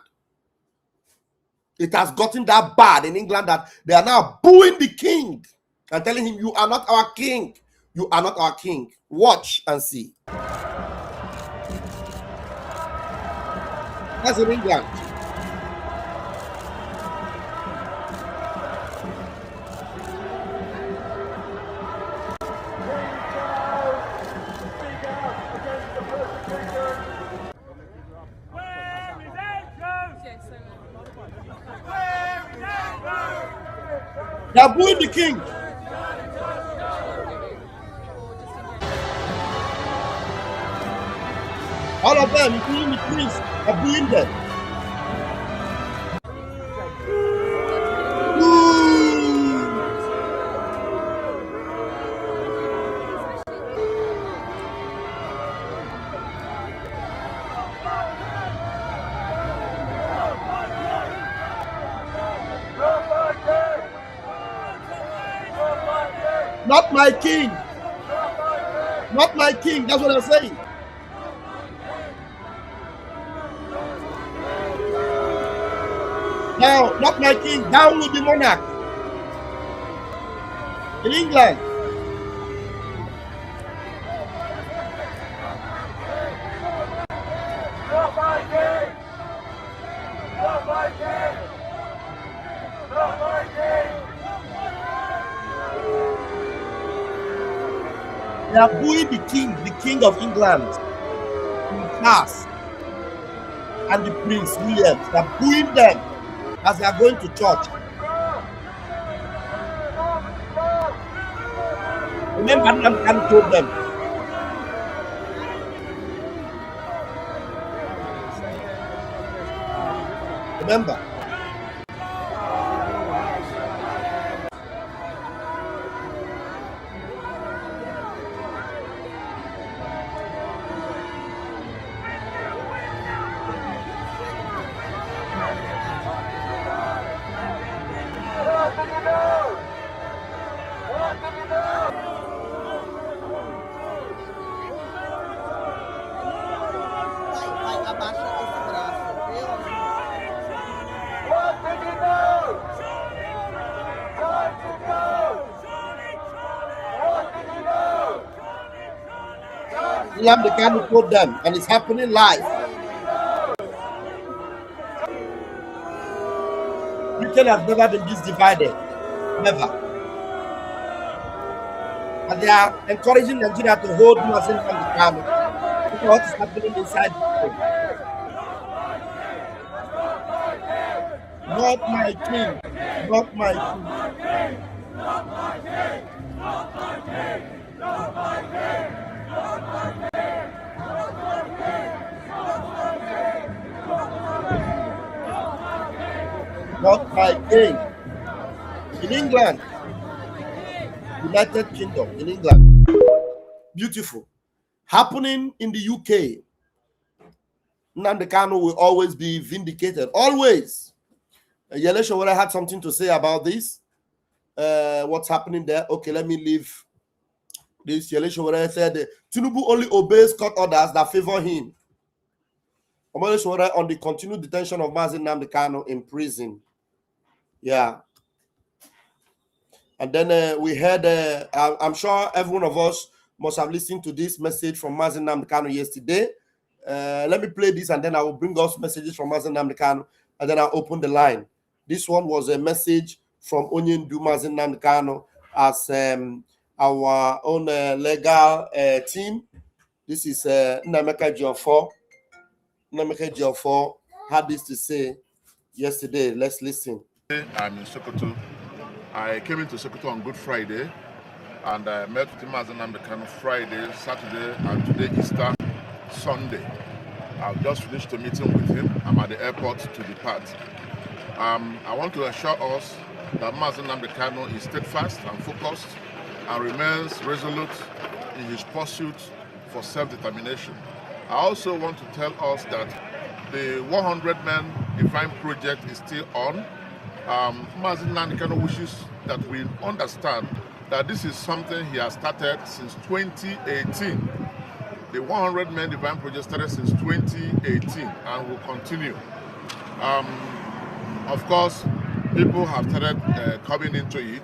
It has gotten that bad in England that they are now booing the king and telling him, you are not our king. You are not our king. Watch and see. That's in England. They are booing the king. All of them, including the priests, are booing them. Not my king. Not my king. That's what I'm saying. Now, not my king. Down with the monarch. In England. Not my king. Not my king. Not my king. They are booing the king of England, King Charles, and the Prince William. They are booing them as they are going to church. Remember, I'm told them. Remember. The kind who put them, and it's happening live. Britain has never been this divided, never. And they are encouraging Nigeria to hold Muslim from the camel. Look at what is happening inside Britain. Not my king, not my king. Not my king, not my king, not my king, not my king. Not my king. In England, United Kingdom, in England. Beautiful. Happening in the UK. Nnamdi Kanu will always be vindicated. Always. Yele Sowore had something to say about this. What's happening there? Okay, let me leave this. Yele Sowore said Tinubu only obeys court orders that favor him. Yele Sowore on the continued detention of Mazi Nnamdi Kanu in prison. Yeah. And then we heard, I'm sure every one of us must have listened to this message from Mazi Nnamdi Kanu yesterday. Let me play this and then I will bring us messages from Mazi Nnamdi Kanu and then I'll open the line. This one was a message from Onyendu Mazi Nnamdi Kanu as our own legal team. This is Nnameka Jiofo. Nnameka Jiofo had this to say yesterday. Let's listen. I'm in Sokoto. I came into Sokoto on Good Friday, and I met with him as an American Friday, Saturday, and today Easter Sunday. I've just finished a meeting with him. I'm at the airport to depart. I want to assure us that Mazen Namdekano is steadfast and focused and remains resolute in his pursuit for self-determination. I also want to tell us that the 100-man Divine Project is still on. Mazen Namdekano wishes that we understand that this is something he has started since 2018. The 100-man Divine Project started since 2018 and will continue. Of course, people have started coming into it,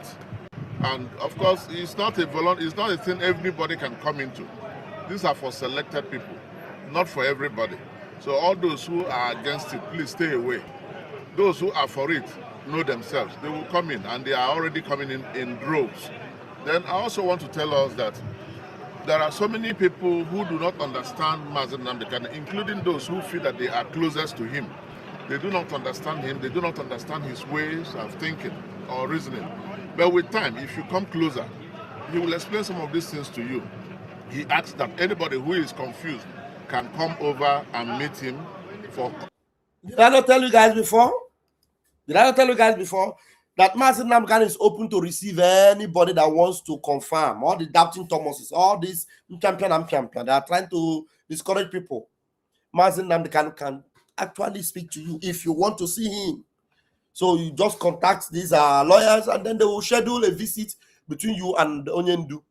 and of course, it's not a thing everybody can come into. These are for selected people, not for everybody. So all those who are against it, please stay away. Those who are for it know themselves. They will come in, and they are already coming in droves. Then I also want to tell us that there are so many people who do not understand Mazen Namdekano, including those who feel that they are closest to him. They do not understand him. They do not understand his ways of thinking or reasoning. But with time, if you come closer, he will explain some of these things to you. He asks that anybody who is confused can come over and meet him for... Did I not tell you guys before? That Mazen Namdekano is open to receive anybody that wants to confirm? All the doubting Thomases, all these champion, they are trying to discourage people. Mazen Namdekano can actually speak to you if you want to see him. So you just contact these lawyers, and then they will schedule a visit between you and Onyendu.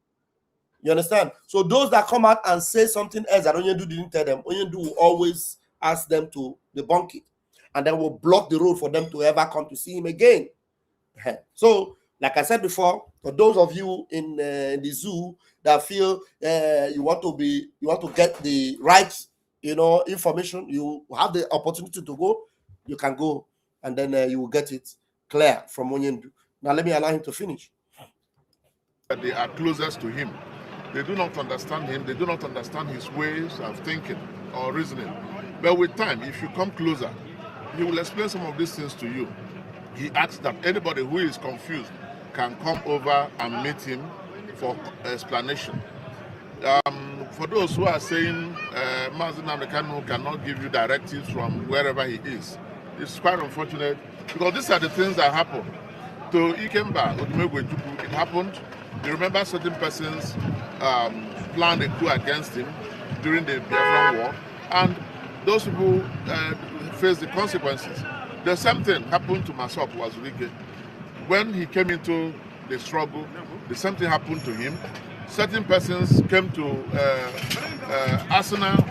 You understand? So those that come out and say something else that Onyendu didn't tell them, Onyendu will always ask them to debunk it, and then will block the road for them to ever come to see him again. So, like I said before, for those of you in the zoo that feel you want to get the right, information, you have the opportunity to go, you can go, and then you will get it clear from Onyendu. Now let me allow him to finish. They are closest to him. They do not understand him. They do not understand his ways of thinking or reasoning. But with time, if you come closer, he will explain some of these things to you. He asks that anybody who is confused can come over and meet him for explanation. For those who are saying Mazen Namdekano cannot give you directives from wherever he is, it's quite unfortunate, because these are the things that happen. To Ikemba, it happened. You remember certain persons planned a coup against him during the Biafra war, and those people faced the consequences. The same thing happened to Masop Wazurike. When he came into the struggle, the same thing happened to him. Certain persons came to Arsenal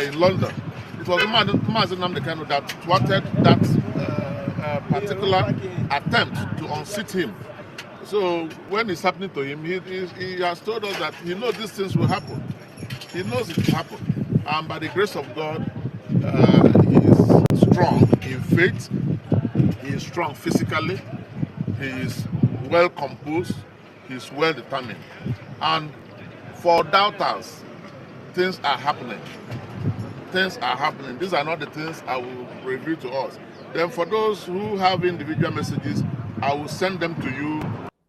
in London. It was Mazen Namdekano that thwarted that particular attempt to unseat him. So when it's happening to him, he has told us that he knows these things will happen. He knows it will happen. And by the grace of God, he is strong in faith. He is strong physically. He is well composed. He is well determined. And for doubters, things are happening. Things are happening. These are not the things I will reveal to us. Then for those who have individual messages, I will send them to you.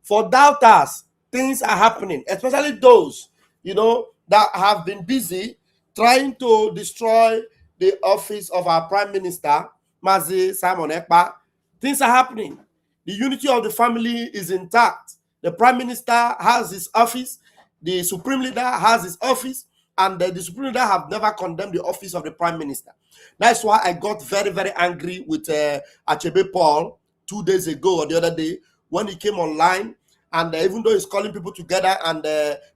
For doubters, things are happening, especially those, that have been busy trying to destroy the office of our Prime Minister, Mazi Simon Ekpa. Things are happening. The unity of the family is intact. The Prime Minister has his office. The Supreme Leader has his office. And the Supreme Leader have never condemned the office of the Prime Minister. That's why I got very, very angry with Achebe Paul 2 days ago or the other day when he came online. And even though he's calling people together and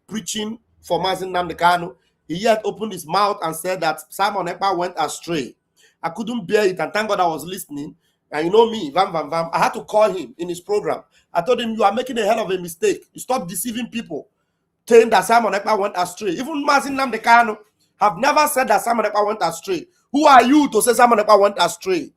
preaching for Mazen Namdekano, he yet opened his mouth and said that Simon Ekpa went astray. I couldn't bear it, and thank God I was listening. And you know me, I had to call him in his program. I told him, you are making a hell of a mistake. You stop deceiving people, saying that Simon Ekpa went astray. Even Mazen Namdekano have never said that Simon Ekpa went astray. Who are you to say Simon Ekpa went astray?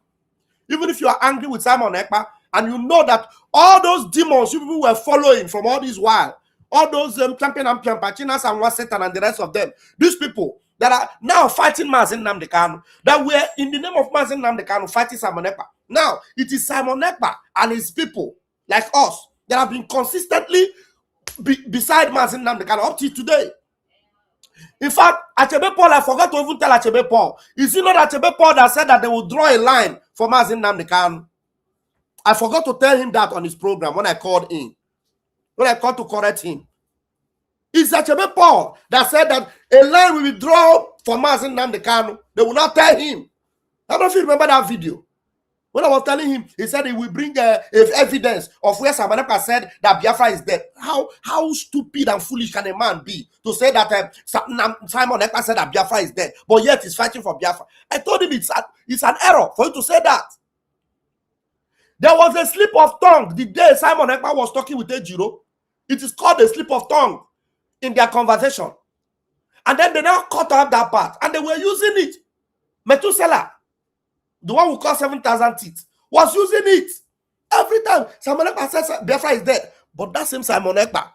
Even if you are angry with Simon Ekpa, and you know that all those demons you people were following from all this while, all those champion and Pachinas and Satan and the rest of them, these people, that are now fighting Mazin Nnamdi Kanu, that were in the name of Mazin Nnamdi Kanu fighting Simon Ekpa. Now it is Simon Ekpa and his people like us that have been consistently beside Mazin Nnamdi Kanu up to today. In fact, Achebe Paul, I forgot to even tell Achebe Paul. Is it not Achebe Paul that said that they will draw a line for Mazin Nnamdi Kanu? I forgot to tell him that on his program when I called in. When I called to correct him. It's Achebe Paul that said that a line will be drawn for Mazin Nnamdi Kanu. They will not tell him. I don't know if you remember that video. When I was telling him, he said he will bring evidence of where Simon Ekpa said that Biafra is dead. How stupid and foolish can a man be to say that Simon Ekpa said that Biafra is dead, but yet he's fighting for Biafra? I told him it's an error for you to say that. There was a slip of tongue the day Simon Ekpa was talking with Ejiro. It is called a slip of tongue in their conversation. And then they now cut out that part and they were using it. Methuselah, the one who called 7,000 teeth, was using it. Every time Simon Ekpa says Biafra is dead, but that same Simon Ekpa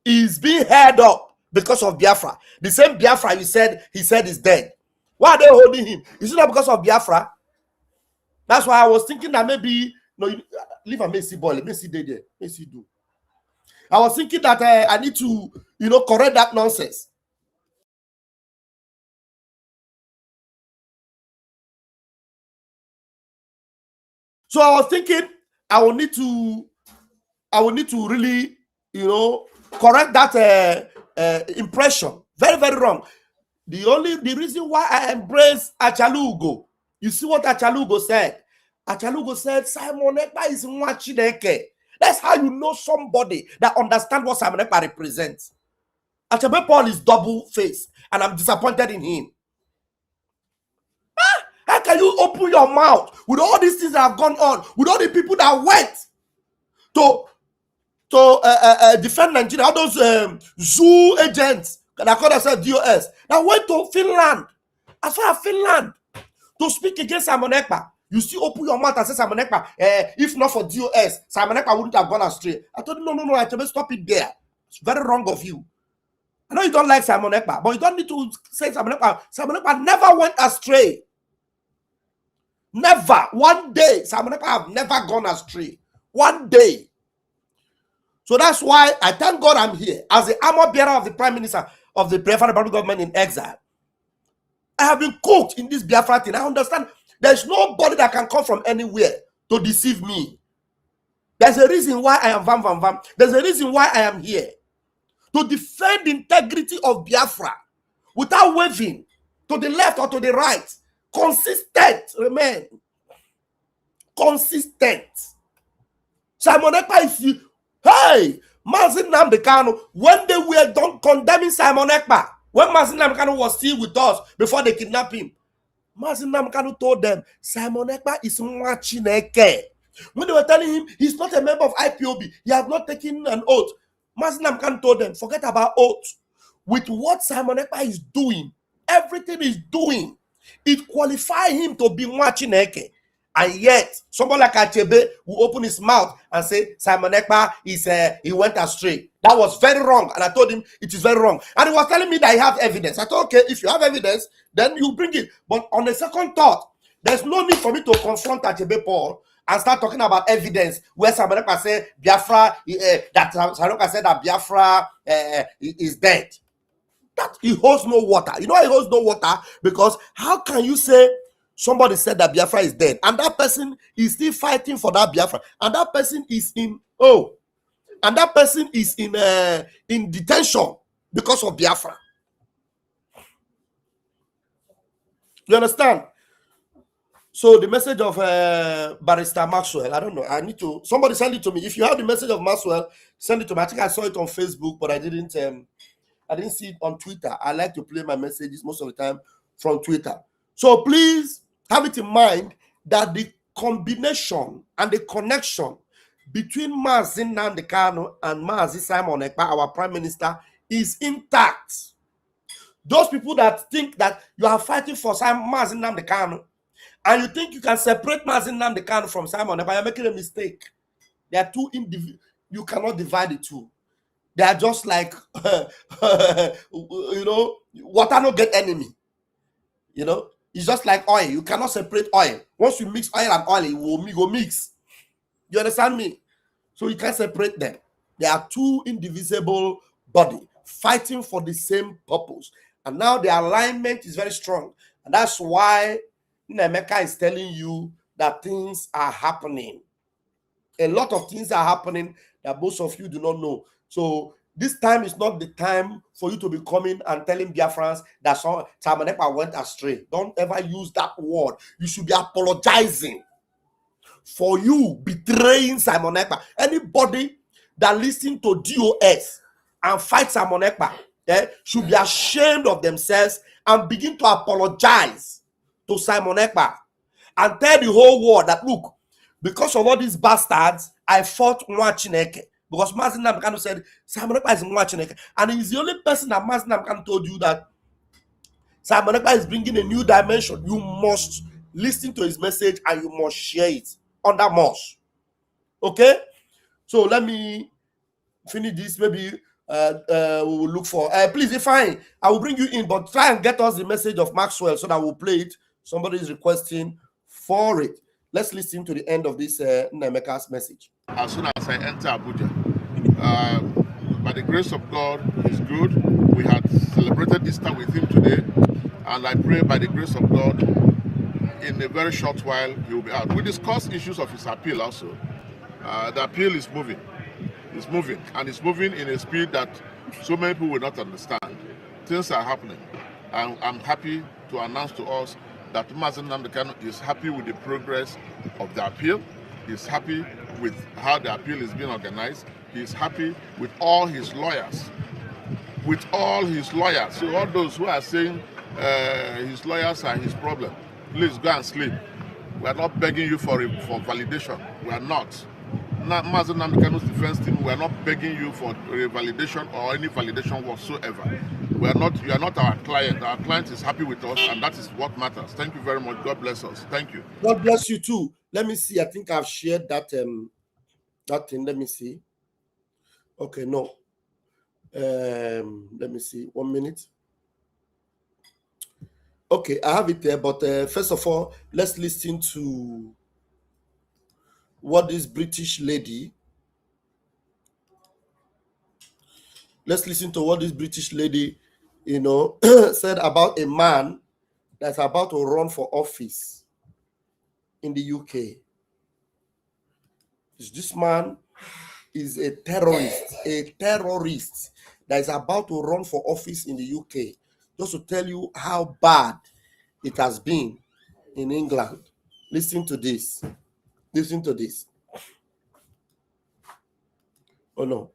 is being held up because of Biafra. The same Biafra he said is dead. Why are they holding him? Is it not because of Biafra? That's why I was thinking that maybe, no, leave a Messi boy, Messi there, Messi do. I was thinking that I need to, correct that nonsense. So I was thinking I will need to really, correct that impression. Very, very wrong. The reason why I embrace Achalugo, you see what Achalugo said? Achalugo said Simon Ekpa is Mwachineke. That's how you know somebody that understands what Simon Ekpa represents. Achebe Paul is double-faced, and I'm disappointed in him. How can you open your mouth with all these things that have gone on, with all the people that went to defend Nigeria, all those zoo agents that call themselves DOS, that went to Finland, as far as Finland, to speak against Simon Ekpa? You still open your mouth and say Simon Ekpa, if not for DOS, Simon Ekpa wouldn't have gone astray. I told him, no, I should stop it there. It's very wrong of you. I know you don't like Simon Ekpa, but you don't need to say Simon Ekpa. Simon Ekpa never went astray. Never. One day, Simon Ekpa have never gone astray. One day. So that's why I thank God I'm here as the armor bearer of the Prime Minister of the Biafra Republic government in exile. I have been cooked in this Biafra thing. I understand there's nobody that can come from anywhere to deceive me. There's a reason why I am vam. There's a reason why I am here. To defend the integrity of Biafra without wavering to the left or to the right. Consistent, remain. Consistent. Simon Ekpa is, hey, Mazin Nnamdi Kanu, when they were done condemning Simon Ekpa, when Mazin Nnamdi Kanu was still with us before they kidnapped him, Mazin Nnamdi Kanu told them, Simon Ekpa is Mwachineke. When they were telling him he's not a member of IPOB, he has not taken an oath, Mazin Nnamdi Kanu told them, forget about oath. With what Simon Ekpa is doing, everything he's doing, it qualifies him to be Mwachineke. And yet, somebody like Achebe will open his mouth and say, Simon Ekpa he went astray. That was very wrong. And I told him it is very wrong. And he was telling me that he has evidence. I thought, okay, if you have evidence, then you bring it. But on the second thought, there's no need for me to confront Achebe Paul and start talking about evidence where Simon Ekpa said Biafra, that Simon Ekpa said that Biafra is dead. That he holds no water. You know why he holds no water? Because how can you say somebody said that Biafra is dead and that person is still fighting for that Biafra, and that person is in detention because of Biafra? You understand? So the message of Barrister Maxwell, I don't know. I need to, somebody send it to me. If you have the message of Maxwell, send it to me. I think I saw it on Facebook, but I didn't see it on Twitter. I like to play my messages most of the time from Twitter. So please have it in mind that the combination and the connection between Mazin Nnamdi Kanu and Mazi Simon Ekpa, our Prime Minister, is intact. Those people that think that you are fighting for Mazin Nnamdi Kanu and you think you can separate Mazin Nnamdi Kanu from Simon Ekpa, you're making a mistake. They are two individuals. You cannot divide the two. They are just like, you know, water no get enemy. You know, it's just like oil. You cannot separate oil. Once you mix oil and oil, it will go mix. You understand me? So you can't separate them. They are two indivisible bodies fighting for the same purpose. And now the alignment is very strong. And that's why Nemeka is telling you that things are happening. A lot of things are happening that most of you do not know. So this time is not the time for you to be coming and telling Biafrans that Samanepa went astray. Don't ever use that word. You should be apologizing for you betraying Simon Ekpa. Anybody that listens to DOS and fights Simon Ekpa should be ashamed of themselves and begin to apologize to Simon Ekpa and tell the whole world that, look, because of all these bastards, I fought Mwachineke. Because Mazin Namkano said Simon Ekpa is Mwachineke. And he's the only person that Mazin Namkano told you that Simon Ekpa is bringing a new dimension. You must listen to his message and you must share it under Moss. Okay? So let me finish this. Maybe we will look for please, if I will bring you in, but try and get us the message of Maxwell so that we'll play it. Somebody is requesting for it. Let's listen to the end of this Nemeka's message. As soon as I enter Abuja, by the grace of God, he's good. We had celebrated Easter with him today, and I pray by the grace of God, in a very short while, he will be out. We discussed issues of his appeal also. The appeal is moving. It's moving, and it's moving in a speed that so many people will not understand. Things are happening. And I'm happy to announce to us that Mazen Namdekano is happy with the progress of the appeal. He's happy with how the appeal is being organized. He's happy with all his lawyers. With all his lawyers. So all those who are saying his lawyers are his problem, please go and sleep. We are not begging you for validation. We are not. Mazen Namdekano's defense team, we are not begging you for a validation or any validation whatsoever. You are not our client. Our client is happy with us, and that is what matters. Thank you very much. God bless us. Thank you. God bless you too. Let me see. I think I've shared that that thing. Let me see. Okay, no. Let me see. 1 minute. Okay, I have it there, but first of all, let's listen to what this British lady. Let's listen to what this British lady, said about a man that's about to run for office in the UK. This man is a terrorist that is about to run for office in the UK. Just to tell you how bad it has been in England. Listen to this. Listen to this. Oh no.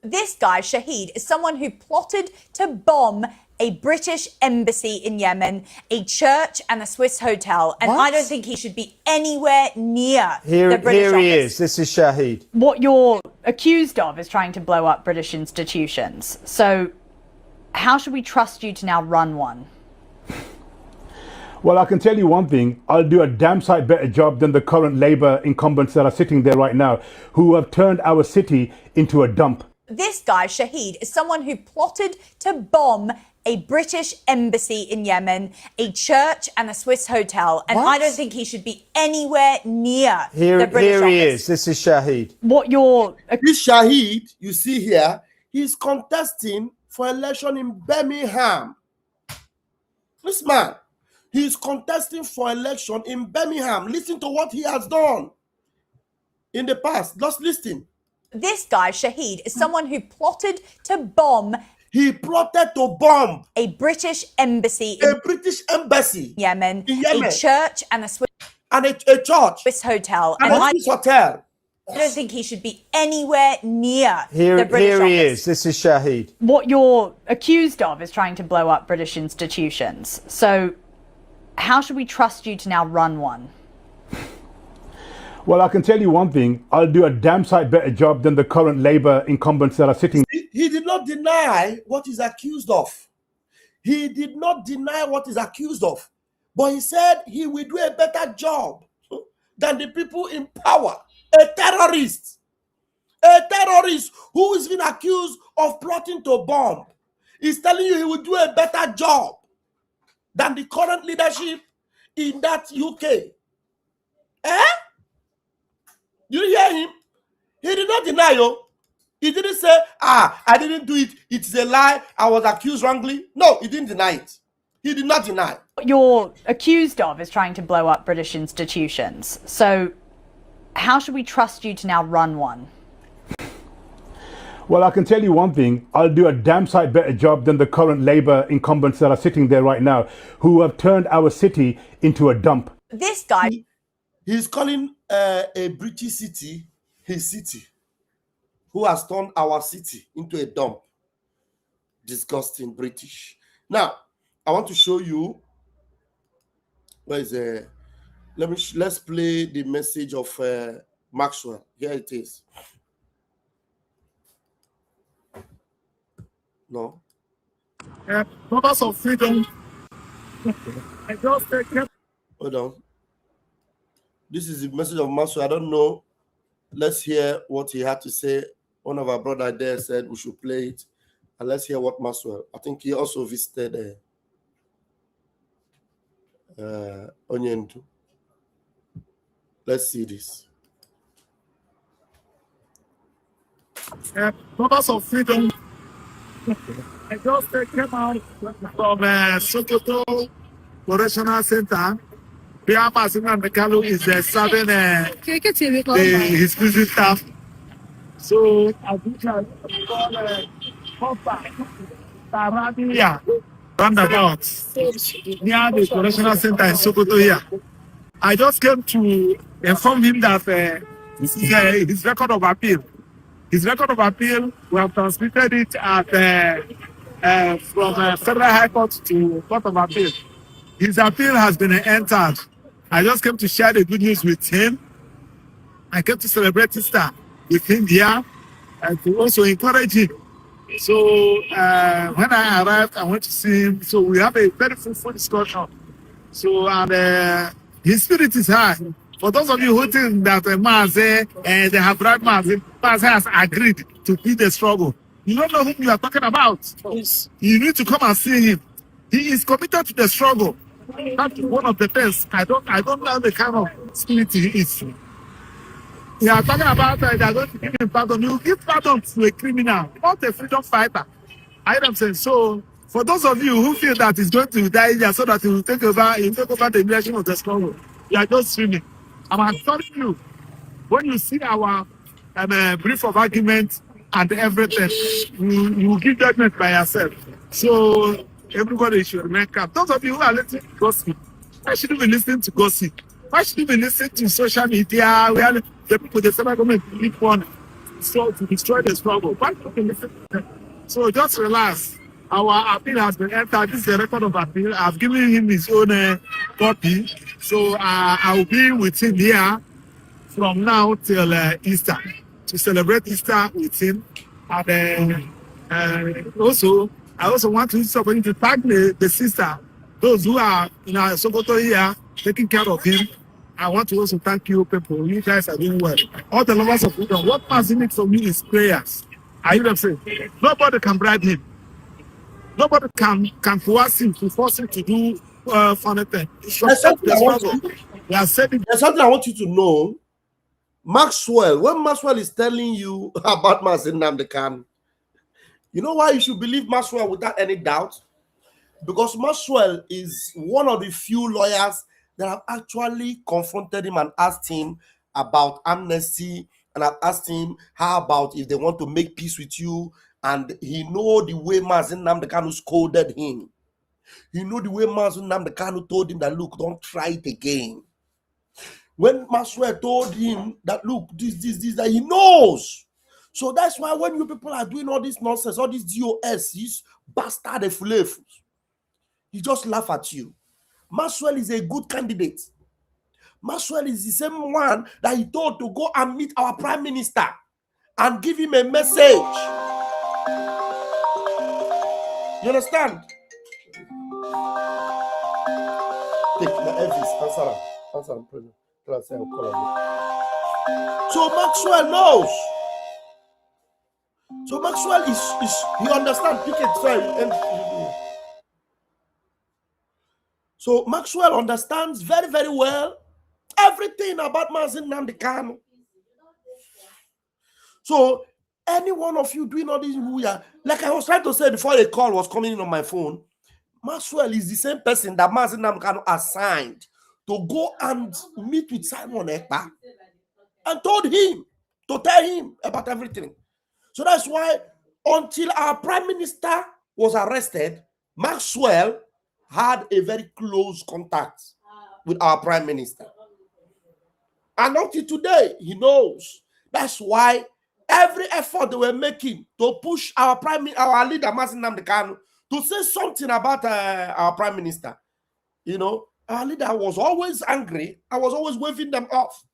This guy, Shahid, is someone who plotted to bomb a British embassy in Yemen, a church and a Swiss hotel. And I don't think he should be anywhere near the British Here he office. is. This is Shahid. What you're accused of is trying to blow up British institutions. So how should we trust you to now run one? Well, I can tell you one thing. I'll do a damn sight better job than the current Labour incumbents that are sitting there right now, who have turned our city into a dump. This guy, Shahid, is someone who plotted to bomb a British embassy in Yemen, a church and a Swiss hotel. And I don't think he should be anywhere near the British office. Here he is. This is Shahid. This Shahid, you see here, he's contesting for election in Birmingham. This man, he's contesting for election in Birmingham. Listen to what he has done in the past. Just listen. This guy, Shahid, is someone who plotted to bomb. He plotted to bomb a British embassy in Yemen, a church and a Swiss hotel. And a Swiss hotel. I don't think he should be anywhere near Here the British office. he is. This is Shahid. What you're accused of is trying to blow up British institutions. So how should we trust you to now run one? Well, I can tell you one thing. I'll do a damn sight better job than the current Labour incumbents that are sitting. He did not deny what he's accused of. He did not deny what he's accused of. But he said he will do a better job than the people in power. A terrorist who is being accused of plotting to bomb is telling you he will do a better job than the current leadership in that UK. Eh? Did you hear him? He did not deny you. He didn't say, I didn't do it. It's a lie. I was accused wrongly. No, he didn't deny it. He did not deny. What you're accused of is trying to blow up British institutions. So how should we trust you to now run one? Well, I can tell you one thing. I'll do a damn sight better job than the current Labour incumbents that are sitting there right now, who have turned our city into a dump. This guy... He's calling a British city his city, who has turned our city into a dump. Disgusting British. Now, I want to show you. Where is let's play the message of Maxwell. Here it is. No. Purpose of freedom. I just Hold on. This is the message of Maxwell. I don't know. Let's hear what he had to say. One of our brothers there said we should play it. And let's hear what Maxwell. I think he also visited Onyendu. Let's see this. Purpose of freedom. I just came out from Sokoto Correctional Center. Biafra Mekalo is serving his prison staff. So I think I call roundabout near the Correctional Center in Sokoto here. I just came to inform him that this is his record of appeal. His record of appeal, we have transmitted it at from Federal High Court to Court of Appeal. His appeal has been entered. I just came to share the good news with him. I came to celebrate Easter with him here and to also encourage him. So when I arrived, I went to see him. So we have a very fruitful discussion. So and his spirit is high. For those of you who think that Maze they have bribed Maze has agreed to be the struggle. You don't know whom you are talking about. You need to come and see him. He is committed to the struggle. That's one of the things. I don't know the kind of spirit he is. We are talking about they are going to give him pardon. You give pardon to a criminal, not a freedom fighter. I am saying so. For those of you who feel that he's going to die here so that he will take over the direction of the struggle, you are just dreaming. I'm telling you, when you see our brief of argument and everything, you will give judgment by yourself. So everybody should remain calm. Those of you who are listening to gossip, why should you be listening to gossip? Why should you be listening to social media where the people, the federal government, keep on to destroy the struggle? Why should you be listening to them? So just relax. Our appeal has been entered. This is a record of appeal. I've given him his own copy. So I will be with him here from now till Easter to celebrate Easter with him. And also, I also want to use this opportunity to thank the sister, those who are in our Sokoto here taking care of him. I want to also thank you people. You guys are doing well. All the lovers of freedom. What matters in it for me is prayers. Are you know what I'm saying? Nobody can bribe him. Nobody can coerce him to force him to do funny things. There's something I want you to know. Maxwell, when Maxwell is telling you about Mazen Namdekan, you know why you should believe Maxwell without any doubt? Because Maxwell is one of the few lawyers that have actually confronted him and asked him about amnesty, and I've asked him how about if they want to make peace with you. And he know the way Mazen Namdekan scolded him. He know the way Mazen Namdekan told him that, look, don't try it again. When Maxwell told him that, look, this, that he knows. So that's why when you people are doing all this nonsense, all these DOS, these bastard flavors, he just laugh at you. Maxwell is a good candidate. Maxwell is the same one that he told to go and meet our prime minister and give him a message. You understand? Take the Elvis, answer him, president. I'll call him. So Maxwell knows. So Maxwell is he understands. So Maxwell understands very, very well everything about Mazin Nnamdi Kanu. So any one of you doing all this, like I was trying to say before a call was coming in on my phone, Maxwell is the same person that Mazin Nnamdi Kanu assigned to go and meet with Simon Ekpa and told him to tell him about everything. So that's why until our prime minister was arrested, Maxwell had a very close contact with our prime minister. And until today, he knows. That's why every effort they were making to push our leader, Mazin Nnamdi Kanu, to say something about our prime minister, our leader was always angry. I was always waving them off.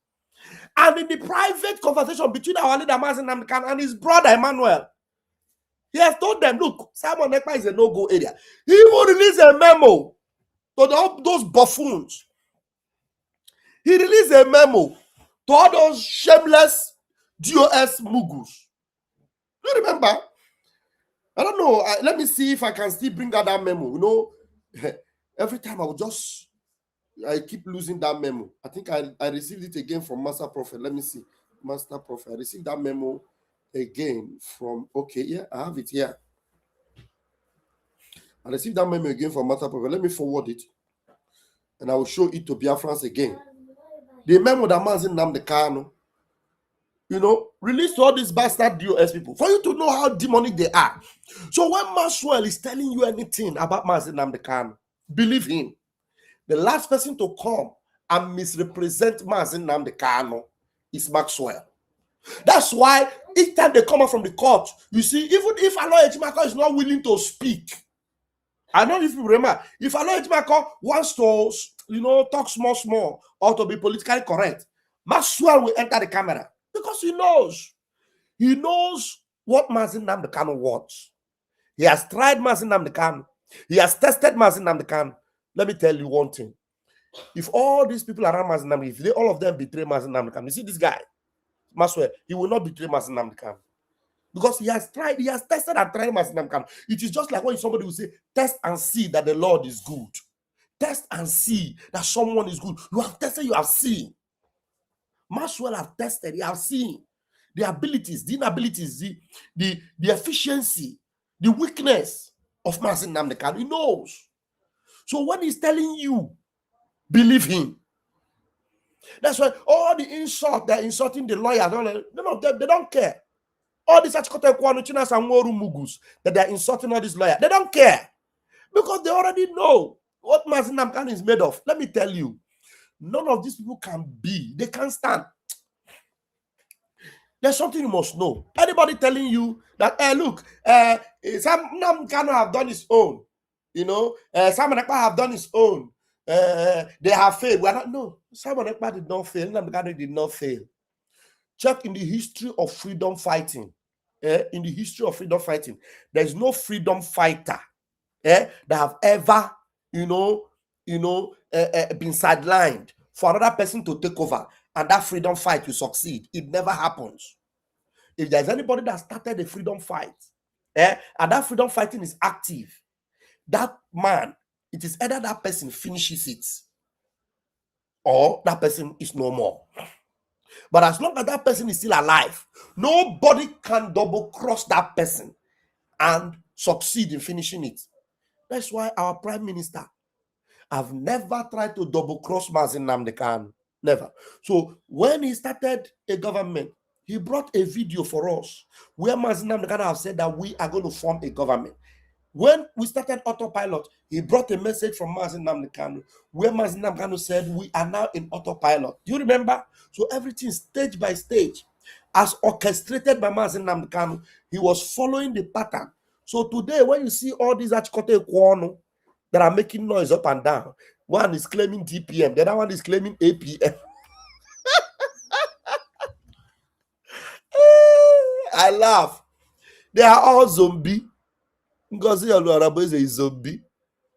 And in the private conversation between our leader, Mazin Nnamdi Kanu, and his brother, Emmanuel, he has told them, look, Simon Ekpa is a no-go area. He will release a memo to those buffoons. He released a memo to all those shameless DOS mugus. Do you remember? I don't know. Let me see if I can still bring out that memo. Every time I keep losing that memo. I think I received it again from Master Prophet. Let me see. Master Prophet. I received that memo again from, I have it here. I received that memo again from Master Prophet. Let me forward it. And I will show it to Biafrans again. The memo that Mazin Nnamdi Kanu, released to all these bastard DOS people for you to know how demonic they are. So when Maxwell is telling you anything about Mazin Nnamdi Kanu, believe him. The last person to come and misrepresent Mazin Nnamdi Kanu is Maxwell. That's why each time they come out from the court, you see, even if Aloy Ejimakor is not willing to speak, I don't know if you remember, if Aloy Ejimakor wants to, talk small, or to be politically correct, Maxwell will enter the camera because he knows. He knows what Mazin Nnamdi Kanu wants. He has tried Mazin Nnamdi Kanu. He has tested Mazin Nnamdi Kanu. Let me tell you one thing. If all these people around Mazin Nnamdi, if all of them betray Mazin Nnamdi Kanu, you see this guy, Maxwell, he will not betray Mazin Nnamdi Kanu. Because he has tested and tried Mazin Nnamdi Kanu. It is just like when somebody will say, test and see that the Lord is good. Test and see that someone is good. You have tested, you have seen. Maxwell have tested, he has seen the abilities, the inabilities, the efficiency, the weakness of Mazin Nnamdi Kanu. He knows. So when he's telling you, believe him. That's why all the insult, they're insulting the lawyer. They don't care. All these mugus that they're insulting all these lawyers, they don't care. Because they already know what Mazin Nnamdi Kanu is made of. Let me tell you, none of these people they can't stand. There's something you must know. Anybody telling you that, look, Nnamdi Kanu have done his own. Simon Ekpa have done his own. They have failed. No, Simon Ekpa did not fail. Nnamdi Kanu did not fail. Check in the history of freedom fighting. In the history of freedom fighting, there's no freedom fighter that have ever, been sidelined for another person to take over and that freedom fight will succeed. It never happens. If there's anybody that started a freedom fight, and that freedom fighting is active, that man, it is either that person finishes it or that person is no more. But as long as that person is still alive, nobody can double cross that person and succeed in finishing it. That's why our prime minister have never tried to double cross Mazin Nnamdi Kanu. Never. So when he started a government, he brought a video for us where Mazin Nnamdi Kanu have said that we are going to form a government. When we started autopilot, he brought a message from Mazin Nnamdi Kanu where Mazin Nnamdi Kanu said we are now in autopilot. Do you remember? So everything stage by stage, as orchestrated by Mazin Nnamdi Kanu, he was following the pattern. So today, when you see all these Achikote Kwonu that are making noise up and down, one is claiming DPM, the other one is claiming APM. I laugh. They are all zombie. Ngozi Oluwarabo is a zombie.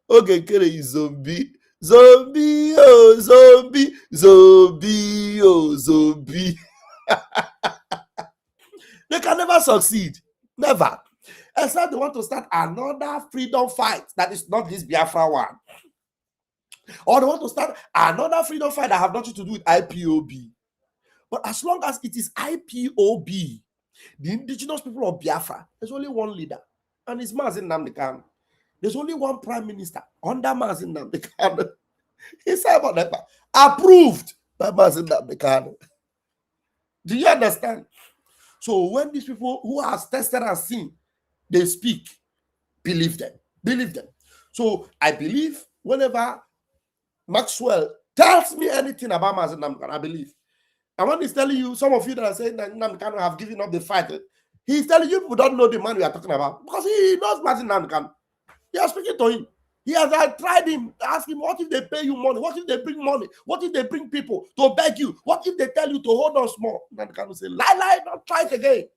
Ogekere is zombie. Zombie, oh, zombie. Zombie, oh, zombie. They can never succeed. Never. Except they want to start another freedom fight that is not this Biafra one. Or they want to start another freedom fight that have nothing to do with IPOB. But as long as it is IPOB, the indigenous people of Biafra, there's only one leader, and it's Mazi Nnamdi Kanu. There's only one prime minister under Mazi Nnamdi Kanu. He said about that, approved by Mazi Nnamdi Kanu. Do you understand? So when these people who have tested and seen, they speak, believe them. Believe them. So I believe whenever Maxwell tells me anything about Mazi Nnamdi Kanu, I believe. And when he's telling you, some of you that are saying that Nnamdi Kanu have given up the fight, he's telling you people don't know the man we are talking about because he knows Mazi Nnamdi Kanu. They are speaking to him. He has tried him, ask him, what if they pay you money? What if they bring money? What if they bring people to beg you? What if they tell you to hold on small? Nnamdi Kanu say, lie, don't try it again.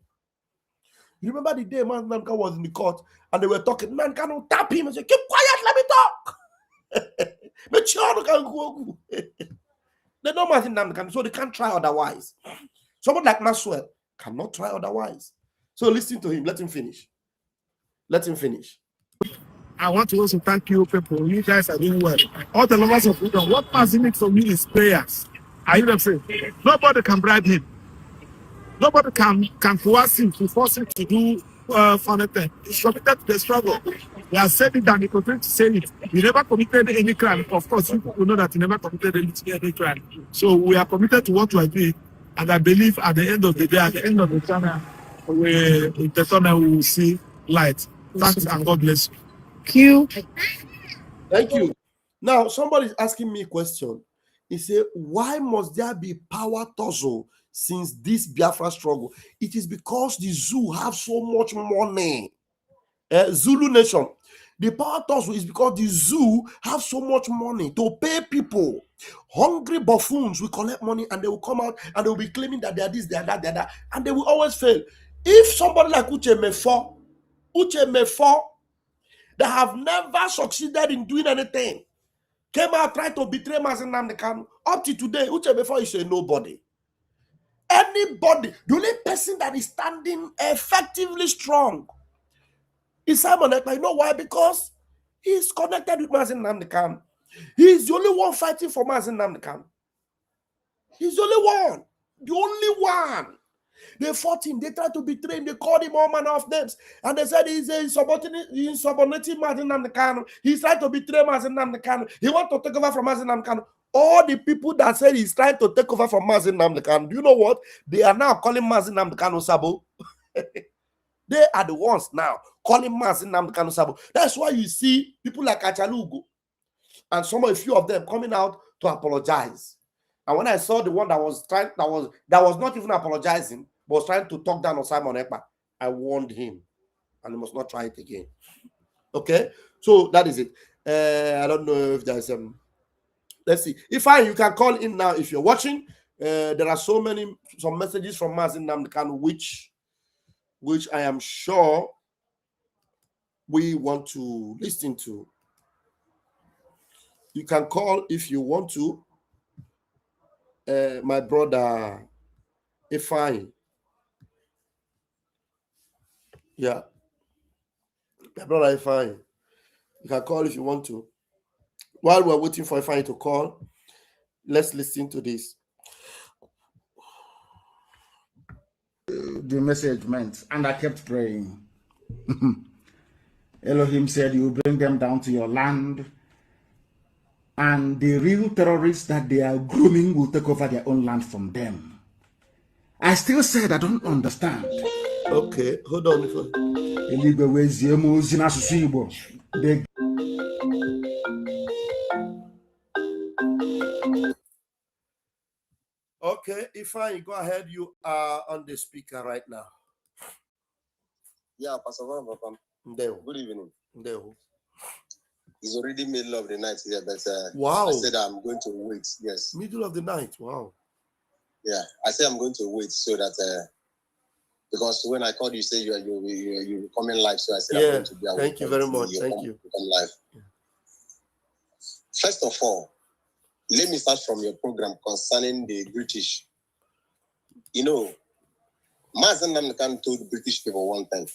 You remember the day Mazi Nnamdi Kanu was in the court and they were talking, Nnamdi Kanu tap him and say, keep quiet, let me talk. They know Mazi Nnamdi Kanu, so they can't try otherwise. Someone like Maxwell cannot try otherwise. So listen to him, let him finish. Let him finish. I want to also thank you people. You guys are doing well. All the lovers of freedom. What Mazi needs from me is prayers. I hear them say, nobody can bribe him. Nobody can coerce him to force him to do funny thing. He's committed to the struggle. He has said it and he continues to say it. He never committed any crime. Of course, people will know that he never committed any crime. So we are committed to what we are doing. And I believe at the end of the day, at the end of the tunnel, we will see light. Thanks and God bless you. Thank you. Now, somebody is asking me a question. He said, why must there be power tussle since this Biafra struggle? It is because the zoo have so much money. Zulu Nation. The power tussle is because the zoo have so much money to pay people. Hungry buffoons will collect money and they will come out and they will be claiming that they are this, they are that, they are that, and they will always fail. If somebody like Uche Mefo, that have never succeeded in doing anything, came out trying to betray Mazi Nnamdi Kanu, up to today, Uche Mefo is a nobody. Anybody, the only person that is standing effectively strong is Simon Ekpa. You know why? Because he's connected with Mazi Nnamdi Kanu. He's the only one fighting for Mazi Nnamdi Kanu. He's the only one. The only one. They fought him. They tried to betray him. They called him all manner of names. And they said he's insubordinating Mazi Nnamdi Kanu. He's trying to betray Mazi Nnamdi Kanu. He wants to take over from Mazi Nnamdi Kanu. All the people that said he's trying to take over from Mazi Nnamdi Kanu, do you know what? They are now calling Mazi Nnamdi Kanu Sabo. They are the ones now calling Mazi Nnamdi Kanu Sabo. That's why you see people like Achalugo and a few of them coming out to apologize. And when I saw the one that was not even apologizing, but was trying to talk down on Simon Ekpa, I warned him, and he must not try it again. Okay, so that is it. I don't know if there's let's see. If you can call in now if you're watching. There are some messages from Mazi Nnamdi Kanu which I am sure we want to listen to. You can call if you want to. My brother Ifeanyi. Yeah. My brother Ifeanyi. You can call if you want to. While we're waiting for Ifeanyi to call, let's listen to this. The message meant, and I kept praying. Elohim said, you bring them down to your land, and the real terrorists that they are grooming will take over their own land from them. I still said, I don't understand. Okay, hold on. Okay, Ifeanyi, go ahead. You are on the speaker right now. Yeah, Pastor Van. Good evening. It's already middle of the night here, but wow. I said I'm going to wait. Yes. Middle of the night. Wow. Yeah, I said I'm going to wait so that because when I called you, say you're coming live, so I said I'm going to be awake. Thank you very much. Thank you. Come live. Yeah. First of all, let me start from your program concerning the British. you know, Mazen Namdekan told British people one time.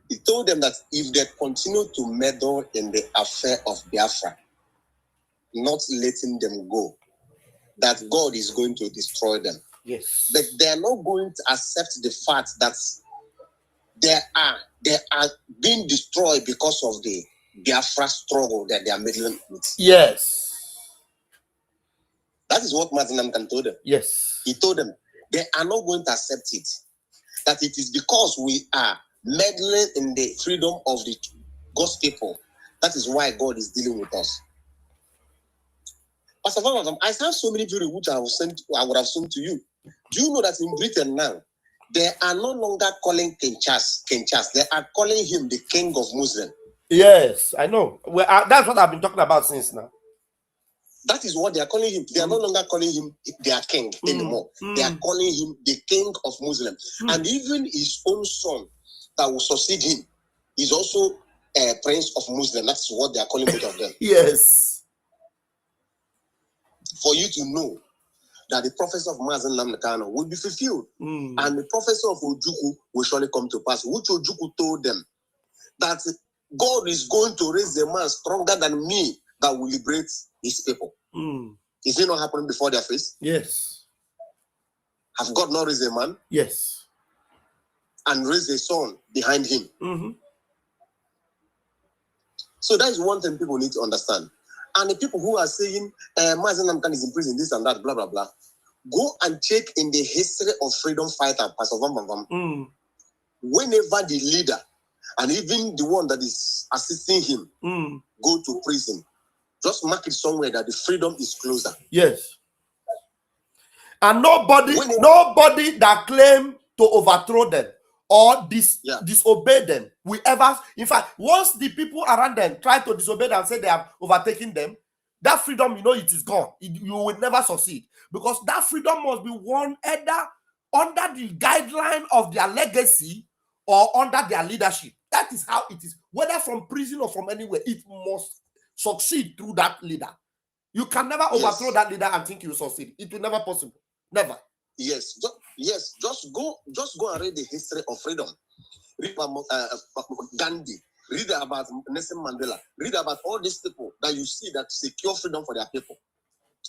He told them that if they continue to meddle in the affair of Biafra, not letting them go, that God is going to destroy them. Yes. But they are not going to accept the fact that they are being destroyed because of the Biafra struggle that they are meddling with. Yes. That is what Mazen Namdekan told them. Yes. He told them they are not going to accept it. That it is because we are meddling in the freedom of the God's people. That is why God is dealing with us. Pastor Van, I have so many people which I would have sent to you. Do you know that in Britain now, they are no longer calling King Charles. They are calling him the King of Muslims. Yes, I know. Well, that's what I've been talking about since now. That is what they are calling him. They are no longer calling him their king anymore. They are calling him the King of Muslims. And even his own son that will succeed him is also a Prince of Muslims. That's what they are calling both of them. Yes. For you to know that the prophecy of Mazen Namdekan will be fulfilled. And the prophecy of Ojukwu will surely come to pass, which Ojukwu told them that God is going to raise a man stronger than me that will liberate his people. Is it not happening before their face? Yes. Have God not raised a man? Yes. And raised a son behind him? So that is one thing people need to understand. And the people who are saying, Mazen Namdekan is in prison, this and that, blah, blah, blah, go and check in the history of freedom fighter, Pastor Van Van Van. Whenever the leader and even the one that is assisting him go to prison, just mark it somewhere that the freedom is closer. Yes. And nobody that claim to overthrow them or disobey them will ever, in fact, once the people around them try to disobey them and say they have overtaken them, that freedom, you know, it is gone. You will never succeed, because that freedom must be won either under the guideline of their legacy or under their leadership. That is how it is. Whether from prison or from anywhere, it must succeed through that leader. You can never overthrow that leader and think you will succeed. It will never possible. Never. Yes. Just go and read the history of freedom. Read about Gandhi. Read about Nelson Mandela. Read about all these people that you see that secure freedom for their people.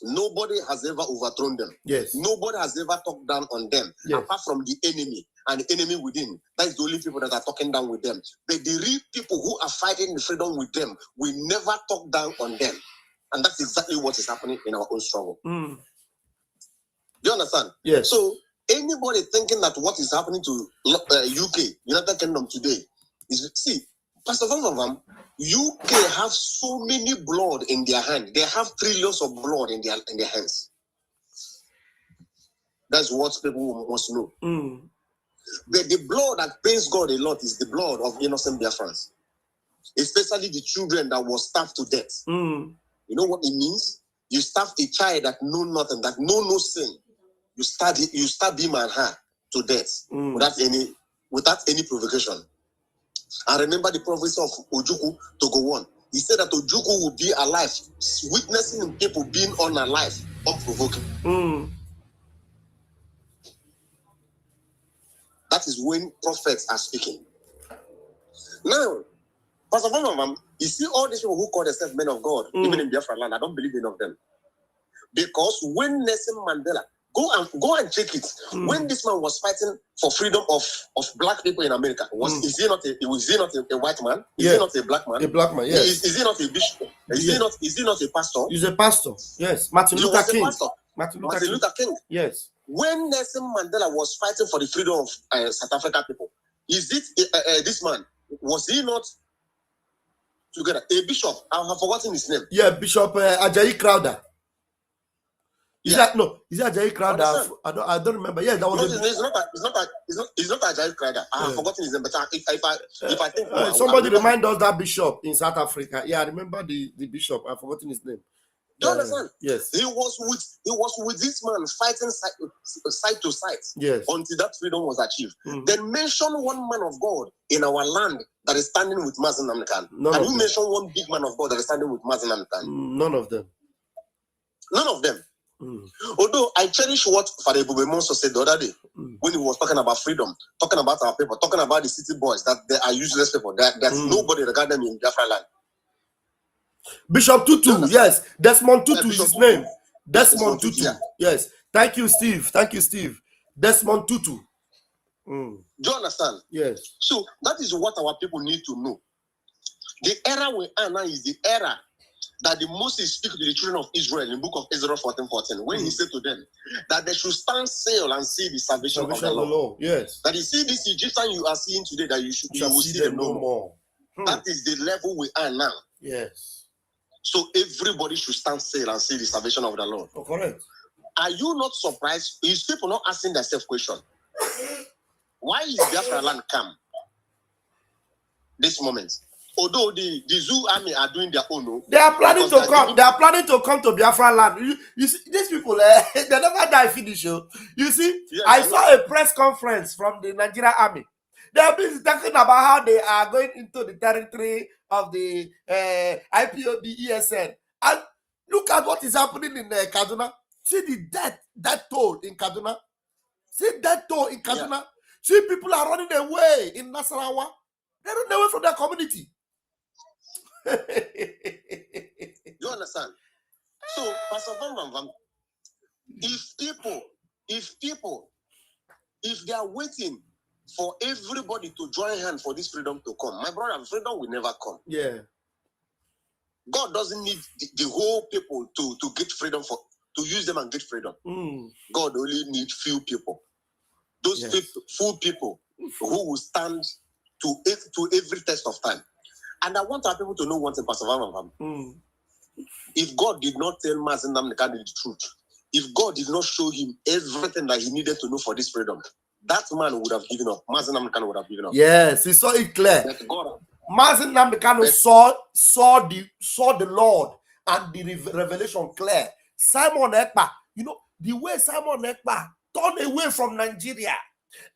Nobody has ever overthrown them. Yes. Nobody has ever talked down on them, apart from the enemy and the enemy within. That is the only people that are talking down with them. But the real people who are fighting the freedom with them will never talk down on them. And that's exactly what is happening in our own struggle. Do you understand? Yes. So anybody thinking that what is happening to UK, United Kingdom today, is, see, Pastor Van Van Van, UK have so many blood in their hand. They have trillions of blood in their hands. That's what people must know. But the blood that pains God a lot is the blood of innocent Biafrans, especially the children that were starved to death. You know what it means? You starve a child that know nothing, that know no sin. You stab him and her to death without any provocation. I remember the prophecy of Ojukwu to go on. He said that Ojukwu would be alive, witnessing people being unalive, unprovoked. That is when prophets are speaking. Now, Pastor Van, you see all these people who call themselves men of God, even in Biafra land, I don't believe in of them. Because when Nelson Mandela, go and check it. When this man was fighting for freedom of black people in America, is he not a white man? Is he not a black man? A black man, yes. Is he not a bishop? Is he not a pastor? He's a pastor. Yes. Martin Luther King. Martin Luther King. Yes. When Nelson Mandela was fighting for the freedom of South African people, is it this man, was he not together? A bishop, I have forgotten his name. Yeah, Bishop Ajayi Crowder. Is that Ajayi Crowder? I don't remember. Yeah, that was. It's not Ajayi Crowder. I have forgotten his name. But if I think somebody remind us that bishop in South Africa. Yeah, I remember the bishop. I've forgotten his name. Do you understand? Yes. He was with this man fighting side to side. Yes. Until that freedom was achieved. Then mention one man of God in our land that is standing with Mazen Namdekan. And you mention one big man of God that is standing with Mazen Namdekan. None of them. None of them. Although I cherish what Father Bubemonso said the other day when he was talking about freedom, talking about our people, talking about the city boys, that they are useless people, that there's nobody regard them in Biafra land. Bishop Tutu, yes. Desmond Tutu is his name. Desmond Tutu. Yeah. Yes. Thank you, Steve. Thank you, Steve. Desmond Tutu. Do you understand? Yes. So that is what our people need to know. The era we are now is the era that the Moses speak to the children of Israel in the book of Ezra 14:14, when he said to them that they should stand still and see the salvation of the Lord. Yes. That you see this Egyptian you are seeing today, that you will see them no more. That is the level we are now. Yes. So everybody should stand still and see the salvation of the Lord. Oh, correct. Are you not surprised? Is people not asking themselves question? Why is Biafra land come this moment? Although the Zoo army are doing their own, they are planning to come. They are planning to come to Biafra land. You see, these people, they never die finish. You see, yes, I saw a press conference from the Nigerian army. They are busy talking about how they are going into the territory of the IPOB ESN. And look at what is happening in Kaduna. See the death toll in Kaduna. See death toll in Kaduna. Yeah. See people are running away in Nasarawa. They're running away from their community. You understand? So, Pastor Van, if they are waiting for everybody to join hands for this freedom to come, my brother, freedom will never come. Yeah. God doesn't need the whole people to get freedom, to use them and get freedom. God only needs few people. Those few people who will stand to every test of time. And I want our people to know one thing, Pastor Van. If God did not tell Mazen Namdekane the truth, if God did not show him everything that he needed to know for this freedom, that man would have given up. Mazen Namdekane would have given up. Yes, he saw it clear. Mazen Namdekane saw the Lord and the revelation clear. Simon Ekpa, you know, the way Simon Ekpa turned away from Nigeria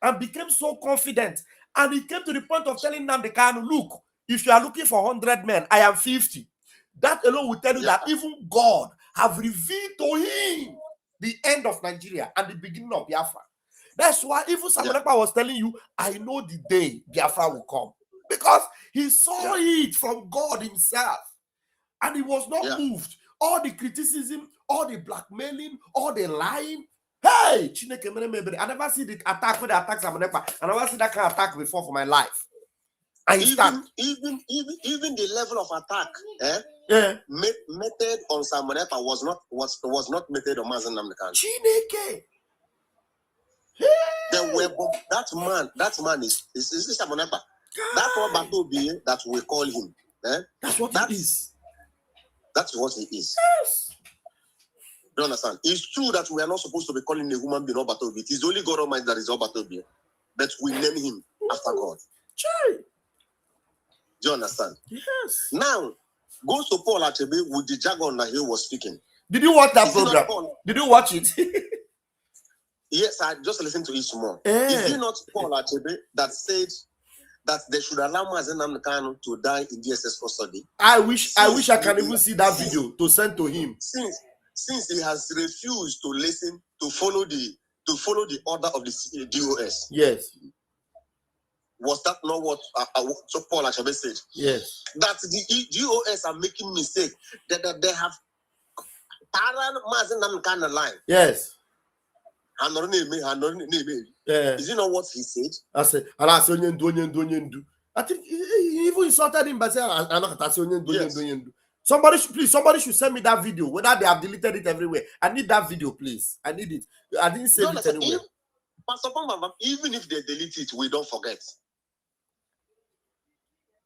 and became so confident, and he came to the point of telling Namdekane, look, if you are looking for 100 men, I am 50. That alone will tell you that even God have revealed to him the end of Nigeria and the beginning of Biafra. That's why even Simon Ekpa was telling you, I know the day Biafra will come. Because he saw it from God himself. And he was not moved. All the criticism, all the blackmailing, all the lying. Hey, I never see the attack when they attack Simon Ekpa. I never see that kind of attack before for my life. And even the level of attack, method on Simon Ekpa was not method on Mazen Namdekane. Chineke. That man is Simon Ekpa. That's what Batobi that we call him. That's what he is. That's what he is. Yes. You understand? It's true that we are not supposed to be calling a human being Batobi. It is only God Almighty that is Batobi. But we name him after God. Chai. Do you understand? Yes. Now, go to Paul Achebe with the jargon that he was speaking. Did you watch that program? Did you watch it? Yes, I just listened to it more. Is it not Paul Achebe that said that they should allow Mazen Namdekane to die in DSS custody? I wish I can even see that video to send to him. Since he has refused to listen, to follow the order of the DOS. Yes. Was that not what Paul Achebe said? Yes. That the DOS are making mistake. That they have parallel Mazen Namdekane line. Yes. Yeah. Is it not what he said? I said, I think he even insulted him by saying, Somebody should send me that video, whether they have deleted it everywhere. I need that video, please. I need it. I didn't save it anywhere. Pastor Pamba, even if they delete it, we don't forget.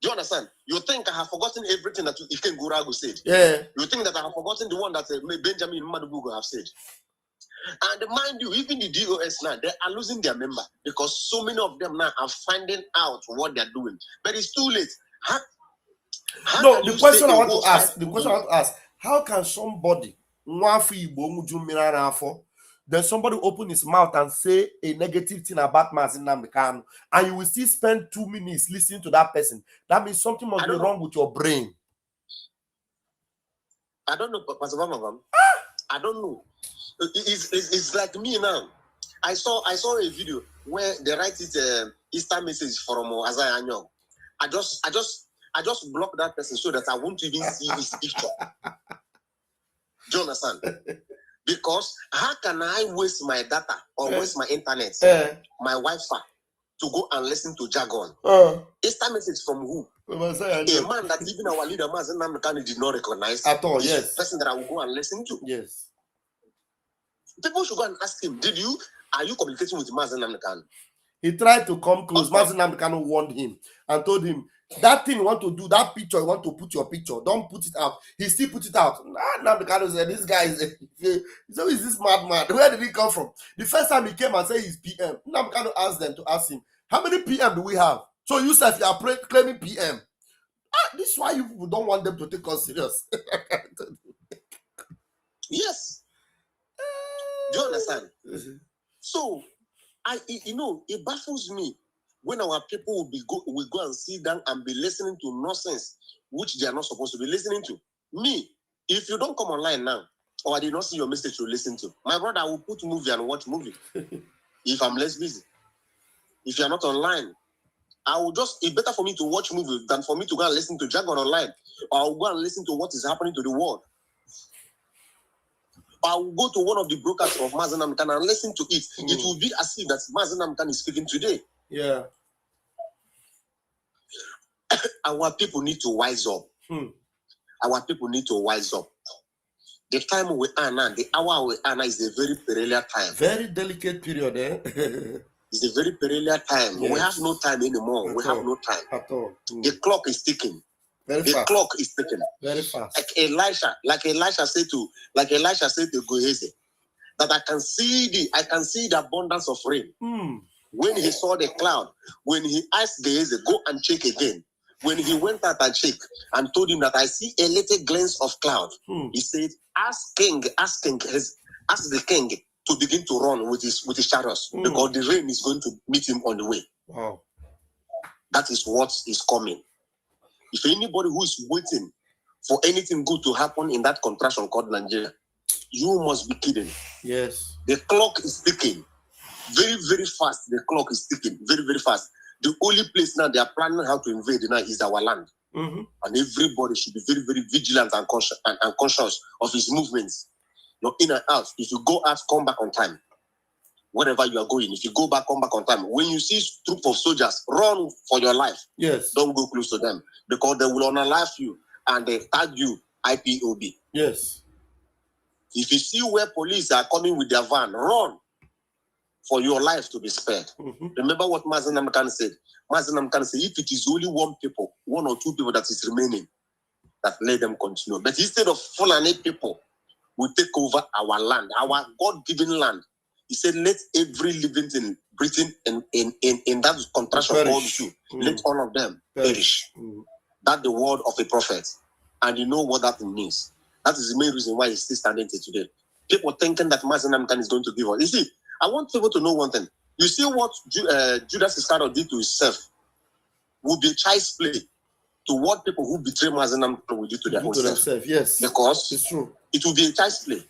Do you understand? You think I have forgotten everything that Iken Guragu said? Yeah. You think that I have forgotten the one that Benjamin Madubugo have said? And mind you, even the DOS now, they are losing their member because so many of them now are finding out what they're doing. But it's too late. The question I want to ask, how can somebody then somebody open his mouth and say a negative thing about Mazen Namdekane, and you will still spend 2 minutes listening to that person? That means something must be wrong with your brain. I don't know, Pastor Vamam. I don't know. It's like me now. I saw a video where they write it Easter message from Azaya Anyong. I just block that person so that I won't even see his picture. Do you understand? Because how can I waste my data or waste my internet, my Wi-Fi, to go and listen to jargon? Easter message from who? A man that even our leader Mazen Namdekanu did not recognize at all. Is Yes, the person that I will go and listen to. Yes, people should go and ask him. Are you communicating with Mazen Namdekanu? He tried to come close. Mazen Namdekanu warned him and told him, that thing you want to do, that picture you want to put your picture, don't put it out. He still put it out. Namdekanu said, this guy is so is this madman? Where did he come from? The first time he came and said he's PM, Namdekanu asked them to ask him, how many PM do we have? So you said you are claiming PM. This is why you people don't want them to take us serious. Yes. Do you understand? So it baffles me when our people will go and sit down and be listening to nonsense which they are not supposed to be listening to. Me, if you don't come online now, or I did not see your message to listen to, my brother, I will put movie and watch movie if I'm less busy. If you are not online, it's better for me to watch movie than for me to go and listen to jargon online, or I'll go and listen to what is happening to the world. I will go to one of the brokers of Mazen Namdekanu and listen to it. It will be as if that Mazen Namdekanu is speaking today. Yeah. Our people need to wise up. Our people need to wise up. The time we are now, the hour we are now is a very peculiar time. Very delicate period, eh? It's a very peculiar time. Yes. We have no time anymore. We have no time. At all. The clock is ticking. The clock is ticking. Very fast. Like Elisha said to Gehazi, that I can see the abundance of rain. When he saw the cloud, when he asked Gehazi, go and check again. When he went out and checked and told him that I see a little glance of cloud, he said, ask the king to begin to run with his chariots, because the rain is going to meet him on the way. Wow. That is what is coming. If anybody who is waiting for anything good to happen in that contraction called Nigeria, you must be kidding. Yes. The clock is ticking. Very, very fast. The clock is ticking. Very, very fast. The only place now they are planning how to invade now is our land. And everybody should be very, very vigilant and conscious of his movements. You're in and out. If you go out, come back on time. Wherever you are going, if you go back, come back on time. When you see a troop of soldiers, run for your life. Yes. Don't go close to them, because they will unalive you and they tag you IPOB. Yes. If you see where police are coming with their van, run for your life to be spared. Remember what Mazen Namdekanu said. Mazen Namdekanu said, if it is only one or two people that is remaining, that let them continue. But instead of Fulani people will take over our land, our God-given land, he said, let every living thing breathing in that contraction called you, let all of them perish. That's the word of a prophet. And you know what that means. That is the main reason why he's still standing till today. People thinking that Mazen Namdekanu is going to give up. You see, I want people to know one thing. You see what Judas Iscariot did to himself will be child's play to what people who betray Mazen Namdekanu will do to their own self. Yes. Because it's true. It will be a child's play.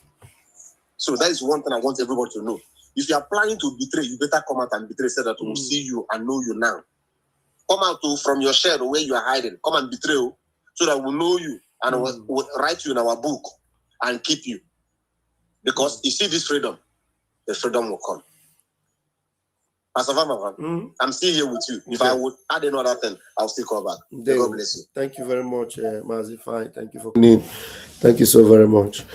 So that is one thing I want everybody to know. If you are planning to betray, you better come out and betray so that we will see you and know you now. Come out from your shed where you are hiding. Come and betray so that we'll know you and we'll write you in our book and keep you. Because you see this freedom, the freedom will come. Pastor Vama, I'm still here with you. If I would add another thing, I'll still come back. God bless you. Thank you very much, Mazifai. Thank you for coming in. Thank you so very much.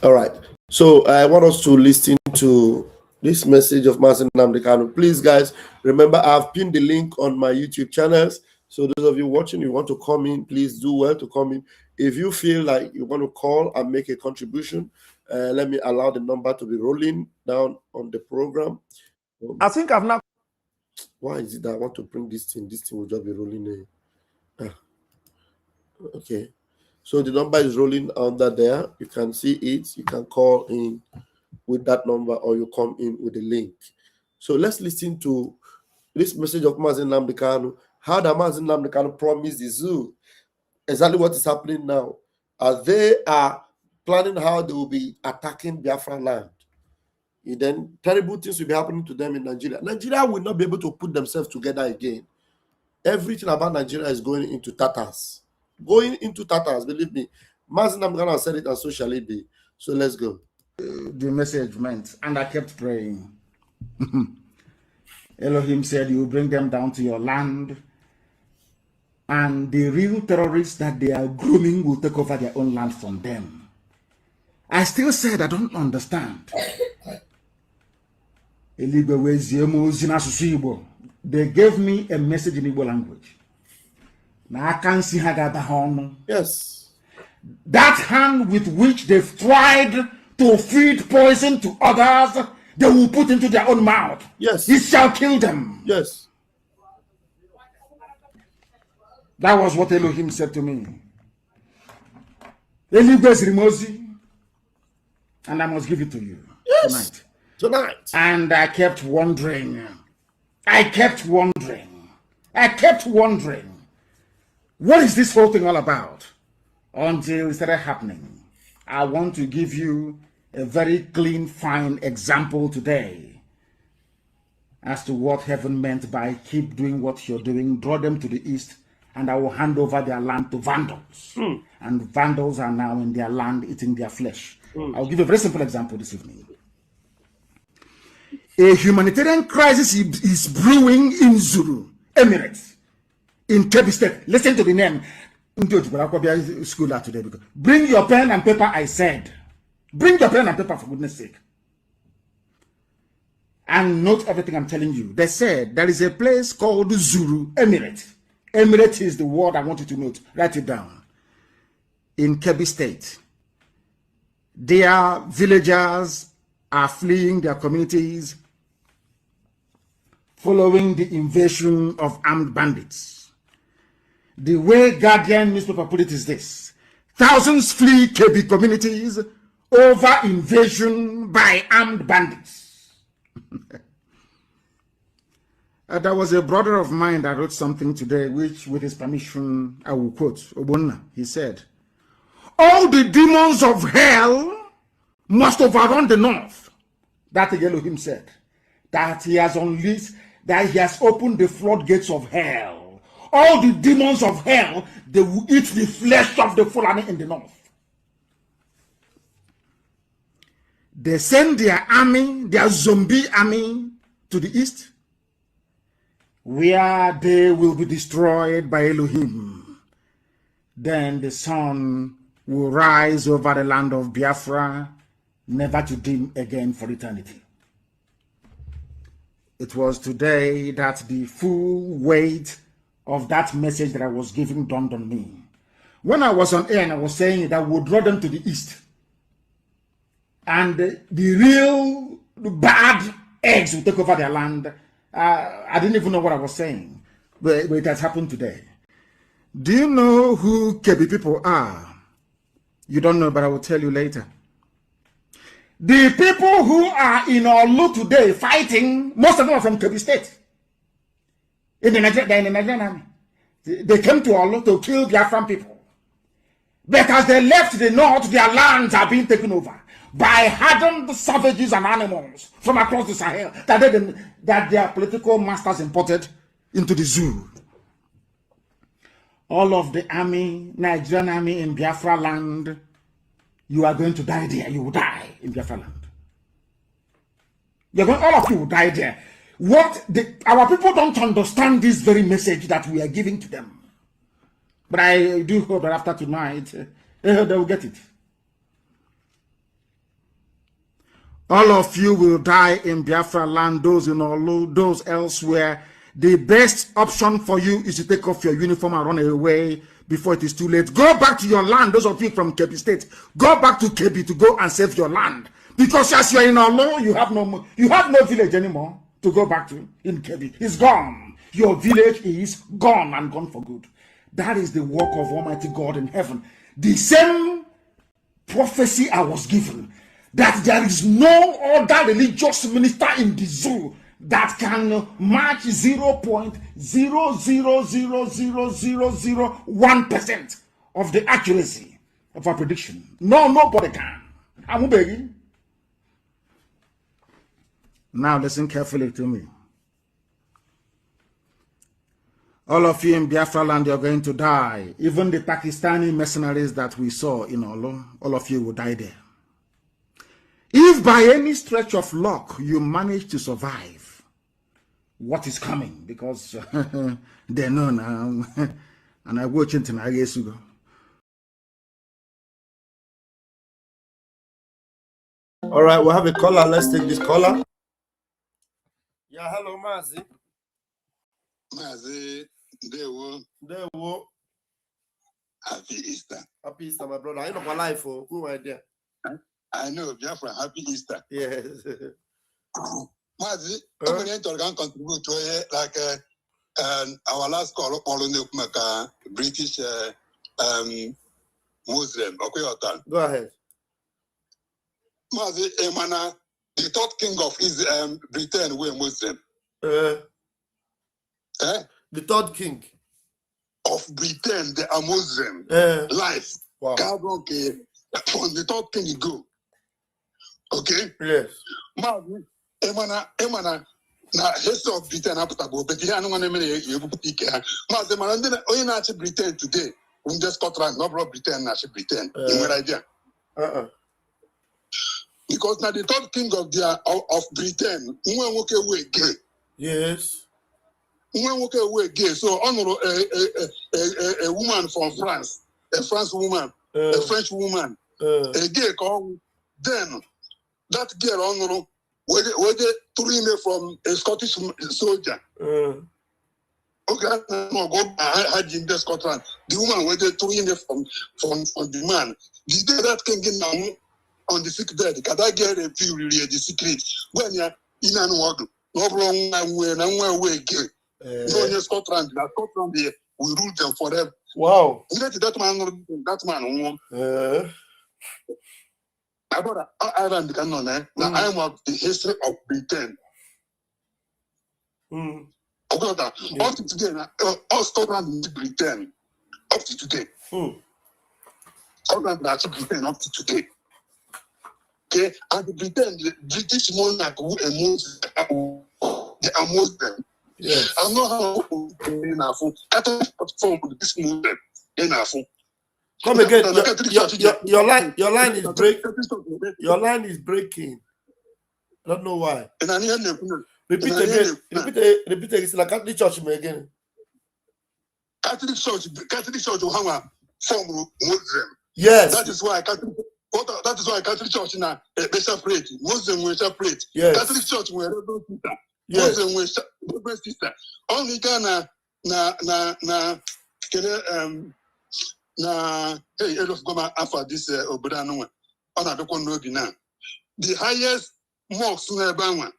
All right. So I want us to listen to this message of Mazen Namdekanu. Please, guys, remember I've pinned the link on my YouTube channels. So those of you watching, you want to come in, please do well to come in. If you feel like you want to call and make a contribution, let me allow the number to be rolling down on the program. I think I've not. Why is it that I want to bring this thing? This thing will just be rolling in. Okay. So the number is rolling under there. You can see it. You can call in with that number, or you come in with the link. So let's listen to this message of Mazen Namdekanu. How the Mazen Namdekanu promised the zoo exactly what is happening now. They are planning how they will be attacking Biafra land. Then terrible things will be happening to them in Nigeria. Nigeria will not be able to put themselves together again. Everything about Nigeria is going into tatters. Going into tatters, believe me. Mazin Amgana said it on social media. So let's go. The message meant, and I kept praying. Elohim said, you will bring them down to your land, and the real terrorists that they are grooming will take over their own land from them. I still said, I don't understand. They gave me a message in Igbo language. Now I can see how. Yes. That hand with which they've tried to feed poison to others, they will put into their own mouth. Yes. It shall kill them. Yes. That was what Elohim said to me. Eligwe's Rimozi, and I must give it to you tonight. And I kept wondering. What is this whole thing all about? Until it started happening. I want to give you a very clean, fine example today as to what heaven meant by keep doing what you're doing, draw them to the east, and I will hand over their land to vandals. And vandals are now in their land eating their flesh. I'll give a very simple example this evening. A humanitarian crisis is brewing in Zulu Emirates, in Kebbi State. Listen to the name. School today. Bring your pen and paper, I said. Bring your pen and paper, for goodness sake. And note everything I'm telling you. They said there is a place called Zulu Emirate. Emirate is the word I want you to note. Write it down. In Kebbi State. Their villagers are fleeing their communities following the invasion of armed bandits. The way Guardian newspaper put it is this: thousands flee Kebbi communities over invasion by armed bandits. There was a brother of mine that wrote something today, which, with his permission, I will quote. Obonna, he said, all the demons of hell must overrun the north. That Elohim said, that he has unleashed, that he has opened the floodgates of hell. All the demons of hell, they will eat the flesh of the Fulani in the north. They send their army, their zombie army, to the east, where they will be destroyed by Elohim. Then the sun will rise over the land of Biafra, never to dim again for eternity. It was today that the full weight of that message that I was giving dawned on me. When I was on air and I was saying that we would draw them to the east, and the real bad eggs will take over their land, I didn't even know what I was saying, but it has happened today. Do you know who Kebbi people are? You don't know, but I will tell you later. The people who are in Olu today fighting, most of them are from Kebbi State. In the Nigerian army. They came to Olu to kill Biafran people. But as they left the north, their lands are being taken over by hardened savages and animals from across the Sahel that their political masters imported into the zoo. All of the army, Nigerian army in Biafra land, you are going to die there. You will die in Biafra land. All of you will die there. Our people don't understand this very message that we are giving to them. But I do hope that after tonight, they will get it. All of you will die in Biafra land, those in Olu, those elsewhere. The best option for you is to take off your uniform and run away before it is too late. Go back to your land, those of you from Kebbi State. Go back to Kebbi to go and save your land. Because as you are in Olu, you have no village anymore to go back to in Kebbi. It's gone. Your village is gone and gone for good. That is the work of Almighty God in heaven. The same prophecy I was given, that there is no other religious minister in the zoo that can match 0.0000001% of the accuracy of a prediction. No, nobody can. I'm begging. Now listen carefully to me. All of you in Biafra land, you're going to die. Even the Pakistani mercenaries that we saw in Olo, all of you will die there. If by any stretch of luck you manage to survive what is coming, because they know now, and I watch it in Agesugo. All right, we'll have a caller. Let's take this caller. Yeah, hello, Mazi. Mazi, Dewo. Happy Easter. Happy Easter, my brother. I know my life. Who are there? I know, Biafra. Happy Easter. Yes. Mazi, I'm going to contribute to it like our last call on the British Muslim. Okay, go ahead. Mazi, Emana, the third king of Britain, were Muslim. The third king of Britain, they are Muslim. Life. Wow. From the third king you go. Okay? Yes. Mazi, Emana, na history of Britain aputabo, but here I don't want to make you pick. Mazi, Marandina, only not Britain today. We just Scotland, not Britain, not Britain. You know idea? Because now the third king of Britain, yes. So honor a woman from France, a French woman, a French woman, a gay called then that girl honor where they threw him from a Scottish soldier. Okay, no go had in the Scotland. The woman where they threw him from the man. The day that king now on the sick bed, can I get a few really the secret? When you're in an order, no wrong when I'm way again. No, in Scotland, we rule them forever. Wow. That man, I got Ireland canon. Now I'm of the history of Britain. I got that. Up to today, all Scotland is Britain. Up to today. Scotland is Britain up to today. Okay, and the British monarch who they are Muslim. Yes. I know how enough. From this movement enough. Come again. Your line is breaking. Your line is breaking. I don't know why. Repeat again. Repeat again. It's like Catholic Church again. Catholic Church will form Muslim. Yes. That is why Catholic Church now they separate. Muslim will separate. Yes. Catholic Church will represent sister. Yes. Muslim will represent sister. Only Ghana hey, Elof Goma after this Obradano one. On a no now. The highest mosque in Alabama.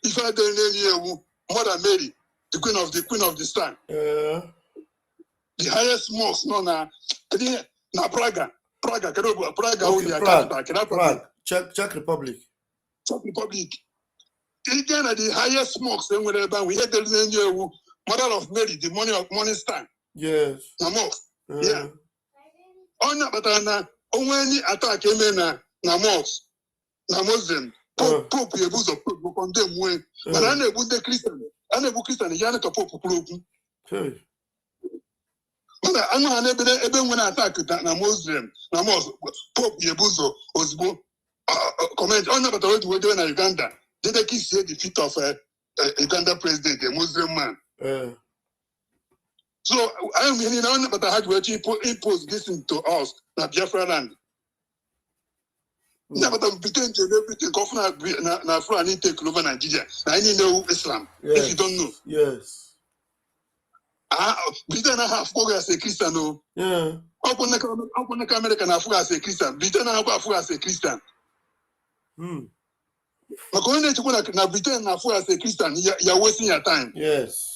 If I don't know Mother Mary, the queen of the sun. The highest mosque na Praga. Praga. Prague. Czech Republic. Czech Republic. Again, the highest mosque in Alabama. We had the Mother of Mary, the morning star. Yes. Na mosque. Yeah. Onya batana onweni attack eme na mosque na Muslim pope yebuzo pope condemn we but ana ebu the Christian yana to pope kurogu hey mana anu ana ebe nwena attack na Muslim na mosque pope yebuzo ozbo comment onya batana we do na Uganda they kiss the feet of Uganda president a Muslim man. So I am hearing on, but I had to impose this into us, na Biafra land. Yeah, but I'm pretending to everything. Governor na Fulani take over Nigeria. I need know Islam. If you don't know. Yes. Britain have Africa as a Christian. No. Yeah. Open America na Africa as a Christian. Britain have Africa as a Christian. But when you go na Britain na Africa as a Christian, you're wasting your time. Yes.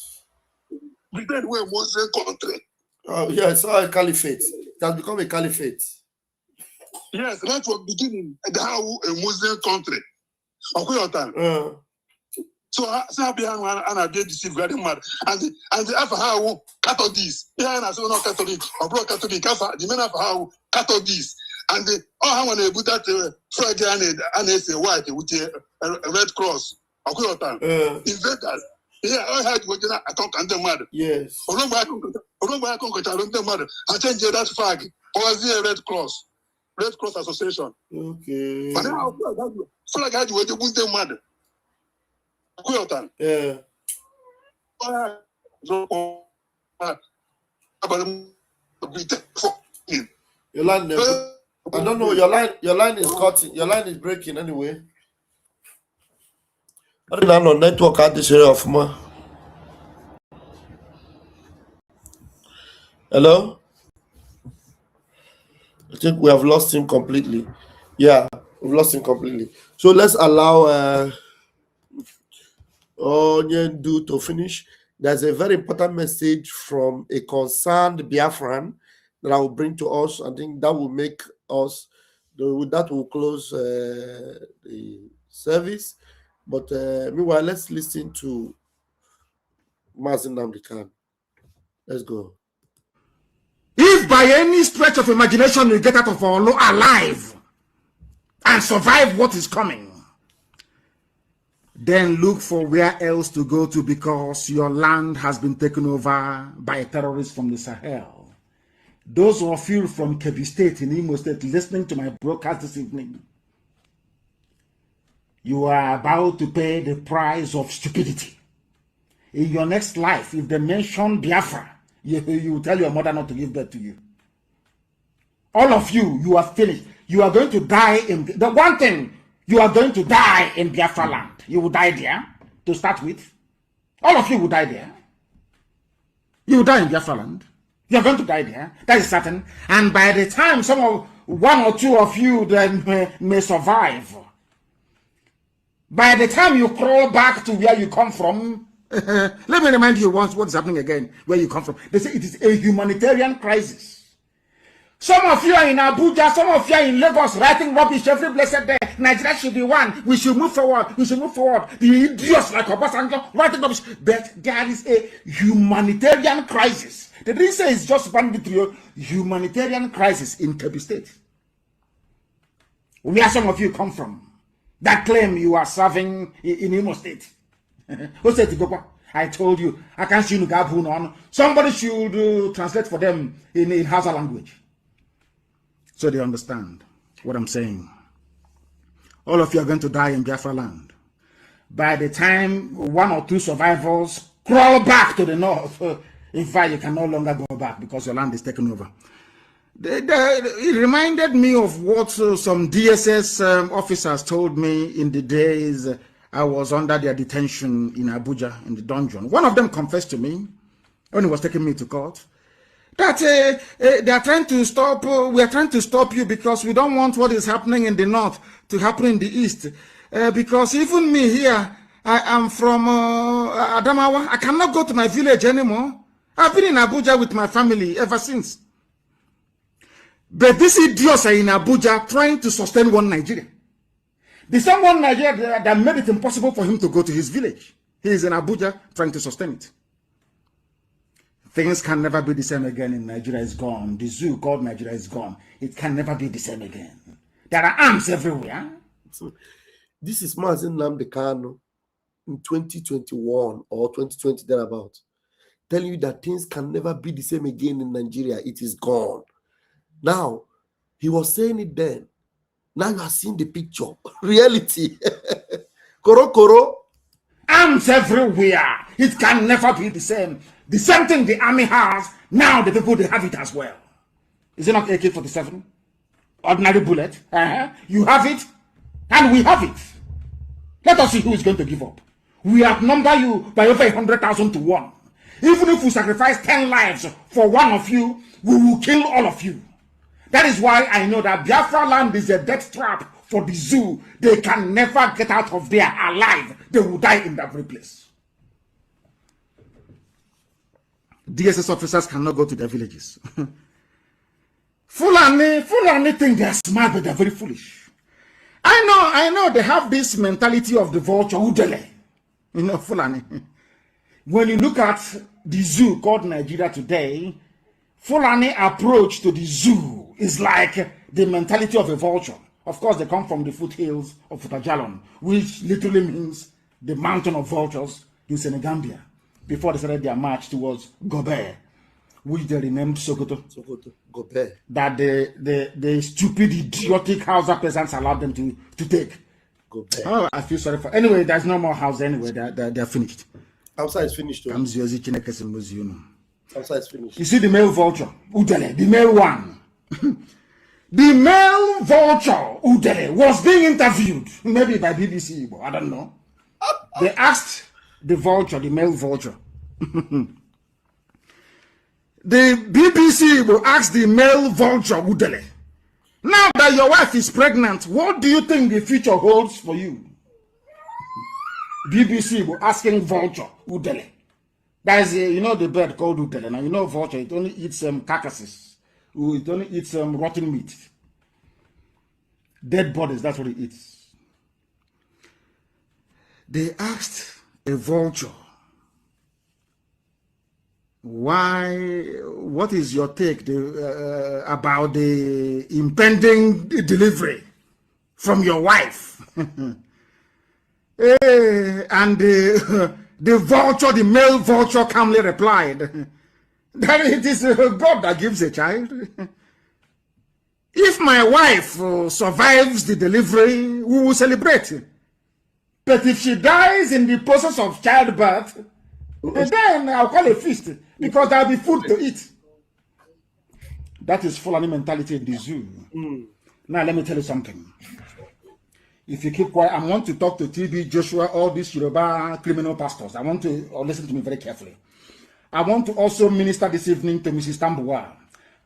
Britain were a Muslim country. Oh, yeah, it's all a caliphate. It has become a caliphate. Yes, that was beginning how a Muslim country. So I be and be deceived very mad. And after how Catholics, yeah, and I say not Catholic, or bro Catholic, the men of how cut off this. And they I want to put that flag and it's a white with a red cross. Invaders. Yeah, I had what I can't condemn mother. Yes. I change that flag. Or the Red Cross. Red Cross Association. Okay. But now flag had what you put them mother. Yeah. Your line, I don't know. Your line is cutting. Your line is breaking anyway. I don't know network at this area of ma. Hello. I think we have lost him completely. Yeah, we've lost him completely. So let's allow Onyendu to finish. There's a very important message from a concerned Biafran that I will bring to us. I think that will make us, with that will close the service. But meanwhile, let's listen to Mazin Namdekan. Let's go. If by any stretch of imagination you get out of Olo alive and survive what is coming, then look for where else to go to, because your land has been taken over by terrorists from the Sahel. Those of you from Kebbi State in Imo State listening to my broadcast this evening, you are about to pay the price of stupidity. In your next life, if they mention Biafra, you tell your mother not to give birth to you. All of you, you are finished. You are going to die in the one thing, you are going to die in Biafra land. You will die there to start with. All of you will die there. You will die in Biafra land. You are going to die there. That is certain. And by the time one or two of you then may survive, by the time you crawl back to where you come from, let me remind you once what is happening again, where you come from. They say it is a humanitarian crisis. Some of you are in Abuja, some of you are in Lagos writing rubbish every blessed day. Nigeria should be one. We should move forward. We should move forward. The idiots like Obasanjo writing rubbish. But there is a humanitarian crisis. They didn't say it's just banditry. Humanitarian crisis in Kebbi State. Where some of you come from that claim you are serving in Imo State. Who said to go? I told you. I can't see you on. Somebody should translate for them in Hausa language, so they understand what I'm saying. All of you are going to die in Biafra land. By the time one or two survivors crawl back to the north, in fact, you can no longer go back because your land is taken over. It reminded me of what some DSS officers told me in the days I was under their detention in Abuja in the dungeon. One of them confessed to me when he was taking me to court that they are trying to stop. We are trying to stop you because we don't want what is happening in the north to happen in the east. Because even me here, I am from Adamawa. I cannot go to my village anymore. I've been in Abuja with my family ever since. But these idiots are in Abuja trying to sustain one Nigeria. The same one Nigeria that made it impossible for him to go to his village. He is in Abuja trying to sustain it. Things can never be the same again in Nigeria. Is gone. The zoo called Nigeria is gone. It can never be the same again. There are arms everywhere. So, this is Mazin Namdekan in 2021 or 2020 thereabout, telling you that things can never be the same again in Nigeria. It is gone. Now, he was saying it then. Now you are seeing the picture. Reality. Koro Koro. Arms everywhere. It can never be the same. The same thing the army has, now the people, they have it as well. Is it not AK-47? Ordinary bullet. You have it, and we have it. Let us see who is going to give up. We outnumber you by over 100,000 to 1. Even if we sacrifice 10 lives for one of you, we will kill all of you. That is why I know that Biafra land is a death trap for the zoo. They can never get out of there alive. They will die in that very place. DSS officers cannot go to their villages. Fulani think they are smart, but they are very foolish. I know they have this mentality of the vulture, udele. You know, Fulani. When you look at the zoo called Nigeria today, Fulani approach to the zoo is like the mentality of a vulture. Of course, they come from the foothills of Futajalon, which literally means the mountain of vultures in Senegambia, before they started their march towards Gobert, which they renamed Sokoto. Sokoto, Gobert. That the stupid, idiotic Hausa peasants allowed them to take. Gobert. Oh, I feel sorry for. Anyway, there's no more house anyway. They're finished. Outside is finished. I'm Outside is finished. You see the male vulture, Udele, the male one. The male vulture, Udele, was being interviewed, maybe by BBC, but I don't know. They asked the vulture, the male vulture. The BBC will ask the male vulture, Udele, now that your wife is pregnant, what do you think the future holds for you? BBC will asking vulture, Udele. That is, you know, the bird called Udele. Now, you know, vulture, it only eats carcasses. It only eats rotten meat. Dead bodies, that's what it eats. They asked a vulture, what is your take about the impending delivery from your wife? And the vulture, the male vulture, calmly replied that it is God that gives a child. If my wife survives the delivery, we will celebrate. But if she dies in the process of childbirth, then I'll call a feast, because there'll be food to eat. That is Fulani mentality in the zoo. Now, let me tell you something. If you keep quiet, I want to talk to TB, Joshua, all these Yoruba criminal pastors. I want to listen to me very carefully. I want to also minister this evening to Mrs. Tambuwa.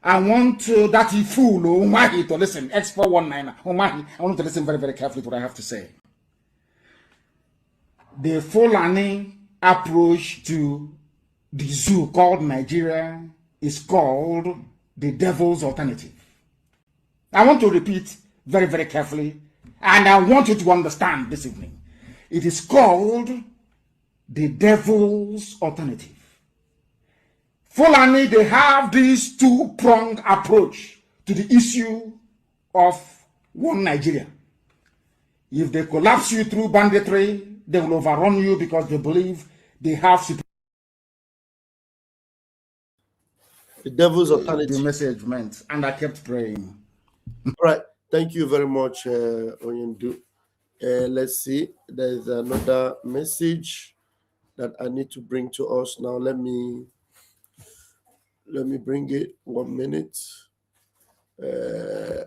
I want that fool, Umahi, to listen. X419, Umahi. I want to listen very, very carefully to what I have to say. The Fulani approach to the zoo called Nigeria is called the devil's alternative. I want to repeat very, very carefully, and I want you to understand this evening. It is called the devil's alternative. Fulani, they have this two-pronged approach to the issue of one Nigeria. If they collapse you through banditry, they will overrun you because they believe they have the devil's alternative. The message meant, and I kept praying. All right, thank you very much, Onyendu. Let's see, there's another message that I need to bring to us now. Let me bring it 1 minute.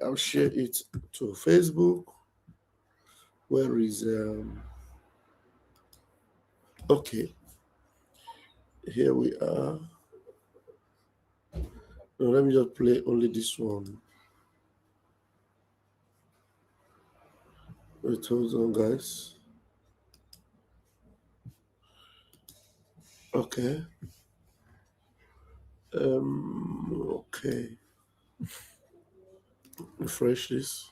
I'll share it to Facebook. Where is okay, here we are. No, let me just play only this one. Wait, hold on, guys. Okay. Okay. Refresh this.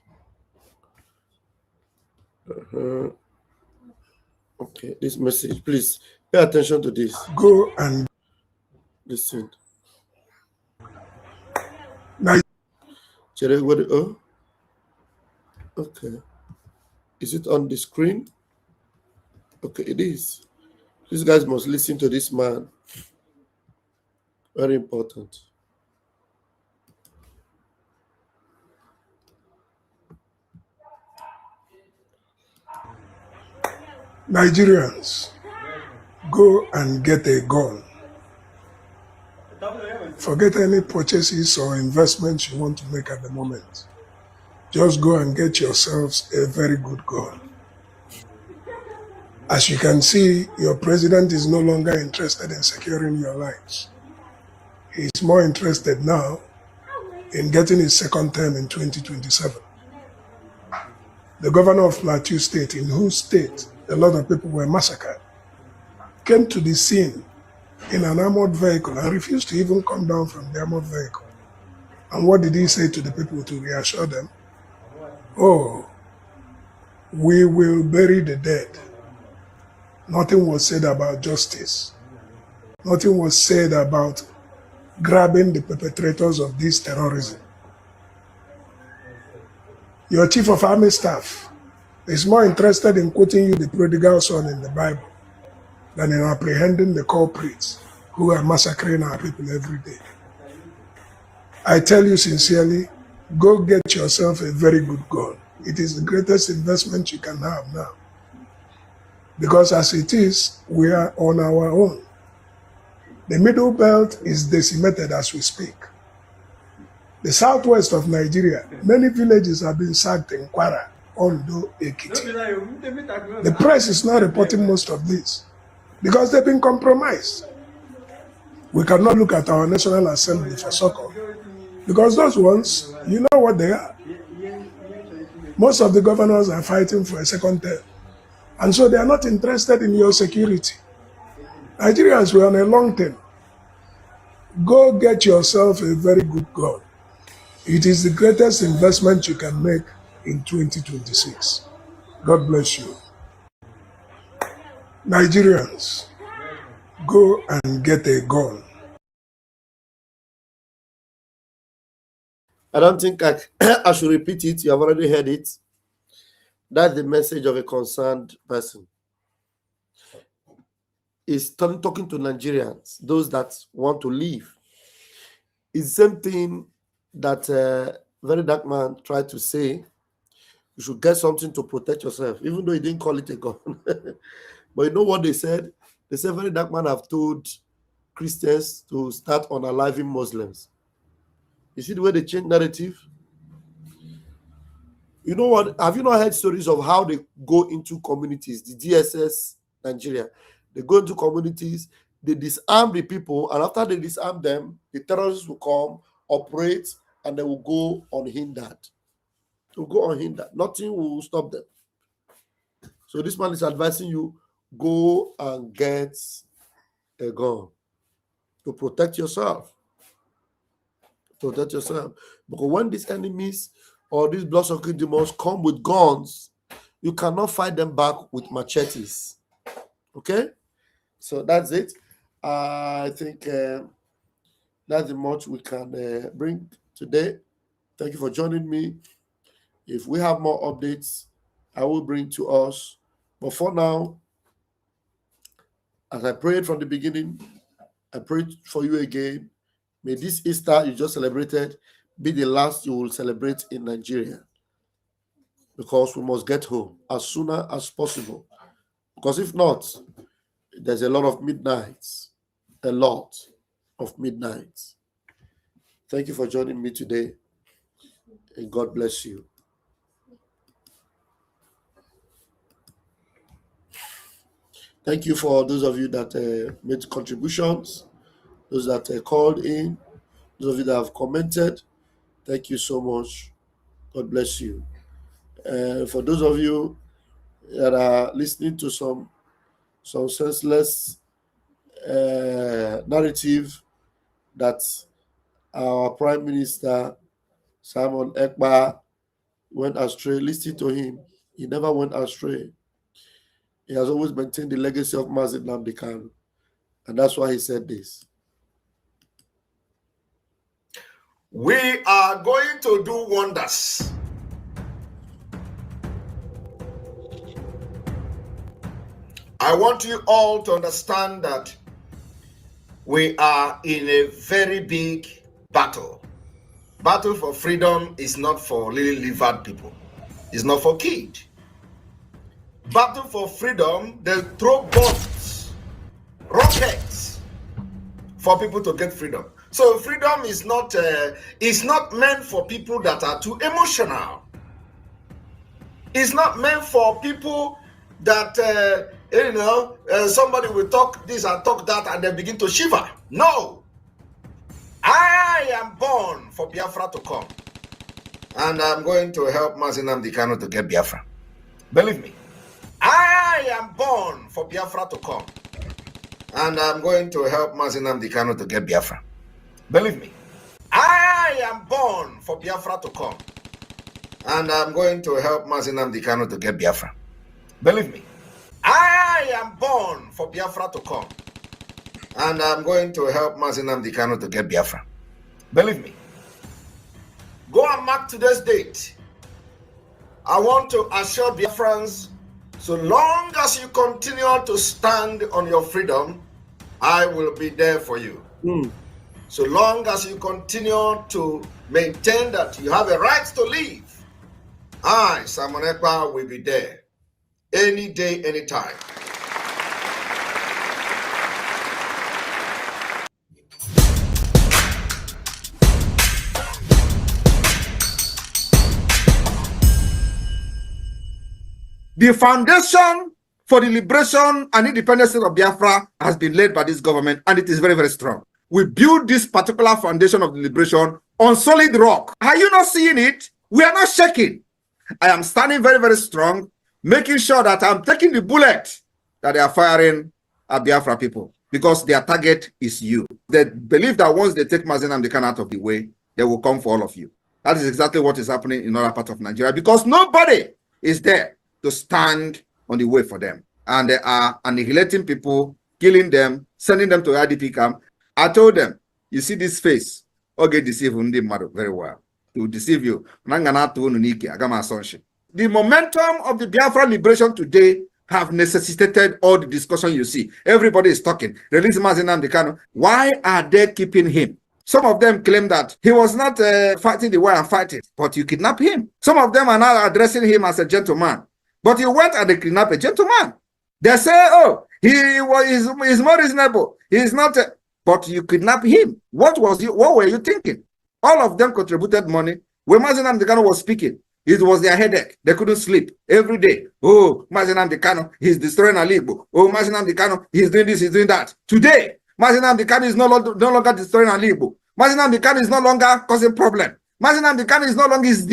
Okay, this message, please pay attention to this. Go and listen. Now, oh, okay. Is it on the screen? Okay, it is. These guys must listen to this man. Very important. Nigerians, go and get a gun. Forget any purchases or investments you want to make at the moment. Just go and get yourselves a very good gun. As you can see, your president is no longer interested in securing your lives. He is more interested now in getting his second term in 2027. The governor of Plateau State, in whose state a lot of people were massacred, came to the scene in an armored vehicle and refused to even come down from the armored vehicle. And what did he say to the people to reassure them? Oh, we will bury the dead. Nothing was said about justice. Nothing was said about grabbing the perpetrators of this terrorism. Your chief of army staff is more interested in quoting you the prodigal son in the Bible than in apprehending the culprits who are massacring our people every day. I tell you sincerely, go get yourself a very good gun. It is the greatest investment you can have now. Because as it is, we are on our own. The middle belt is decimated as we speak. The southwest of Nigeria, many villages have been sacked in Kwara, Ondo, Ekiti. The press is not reporting most of this because they've been compromised. We cannot look at our National Assembly for succor because those ones, you know what they are. Most of the governors are fighting for a second term, and so they are not interested in your security. Nigerians were on a long term. Go get yourself a very good gun. It is the greatest investment you can make in 2026. God bless you. Nigerians, go and get a gun. I don't think I should repeat it. You have already heard it. That's the message of a concerned person. Is talking to Nigerians, those that want to leave. It's the same thing that Very Dark Man tried to say. You should get something to protect yourself, even though he didn't call it a gun. But you know what they said? They said Very Dark Man have told Christians to start unaliving Muslims. You see the way they change narrative? You know what? Have you not heard stories of how they go into communities, the DSS Nigeria? They go into communities, they disarm the people, and after they disarm them, the terrorists will come, operate, and they will go unhindered. They will go unhindered. Nothing will stop them. So this man is advising you, go and get a gun to protect yourself. Protect yourself. Because when these enemies or these blood-sucking demons come with guns, you cannot fight them back with machetes. Okay? So that's it. I think that's the much we can bring today. Thank you for joining me. If we have more updates, I will bring to us. But for now, as I prayed from the beginning, I prayed for you again. May this Easter you just celebrated be the last you will celebrate in Nigeria. Because we must get home as soon as possible. Because if not, there's a lot of midnights. A lot of midnights. Thank you for joining me today. And God bless you. Thank you for those of you that made contributions, those that called in, those of you that have commented. Thank you so much. God bless you. For those of you that are listening to some senseless narrative that our Prime Minister Simon Ekpa went astray, listen to him. He never went astray. He has always maintained the legacy of Mazi Nnamdi Kanu. And that's why he said this. We are going to do wonders. I want you all to understand that we are in a very big battle. Battle for freedom is not for lily-livered people. It's not for kids. Battle for freedom, they throw bombs, rockets for people to get freedom. So freedom is not meant for people that are too emotional. It's not meant for people that somebody will talk this and talk that and they begin to shiver. No. I am born for Biafra to come. And I'm going to help Mazi Nnamdi Kanu to get Biafra. Believe me. I am born for Biafra to come. And I'm going to help Mazi Nnamdi Kanu to get Biafra. Believe me. I am born for Biafra to come. And I'm going to help Mazi Nnamdi Kanu to get Biafra. Believe me. I am born for Biafra to come. and I'm going to help Mazi Nnamdi Kanu to get Biafra. Believe me. Go and mark today's date. I want to assure Biafrans, so long as you continue to stand on your freedom, I will be there for you. So long as you continue to maintain that you have a right to live, I, Simon Ekpa, will be there. Any day, anytime. The foundation for the liberation and independence of Biafra has been laid by this government, and it is very, very strong. We build this particular foundation of the liberation on solid rock. Are you not seeing it? We are not shaking. I am standing very, very strong, making sure that I'm taking the bullet that they are firing at Biafra people, because their target is you. They believe that once they take Mazi Nnamdi Kanu out of the way, they will come for all of you. That is exactly what is happening in other parts of Nigeria, because nobody is there to stand on the way for them. And they are annihilating people, killing them, sending them to IDP camp. I told them, you see this face, okay, deceive very well. To deceive you. The momentum of the Biafra liberation today have necessitated all the discussion you see. Everybody is talking. Release Mazi Nnamdi Kanu. Why are they keeping him? Some of them claim that he was not fighting the way I'm fighting, but you kidnap him. Some of them are now addressing him as a gentleman, but you went and kidnapped a gentleman. They say, oh, he's more reasonable. He's not, but you kidnapped him. What were you thinking? All of them contributed money. When Mazi Nnamdi Kanu was speaking, it was their headache. They couldn't sleep every day. Oh, Mazi Nnamdi Kanu, he's destroying Aligbo. Oh, Mazi Nnamdi Kanu, he's doing this, he's doing that. Today, Mazi Nnamdi Kanu is no longer destroying Aligbo. Mazi Nnamdi Kanu is no longer causing problem. Mazi Nnamdi Kanu is no longer is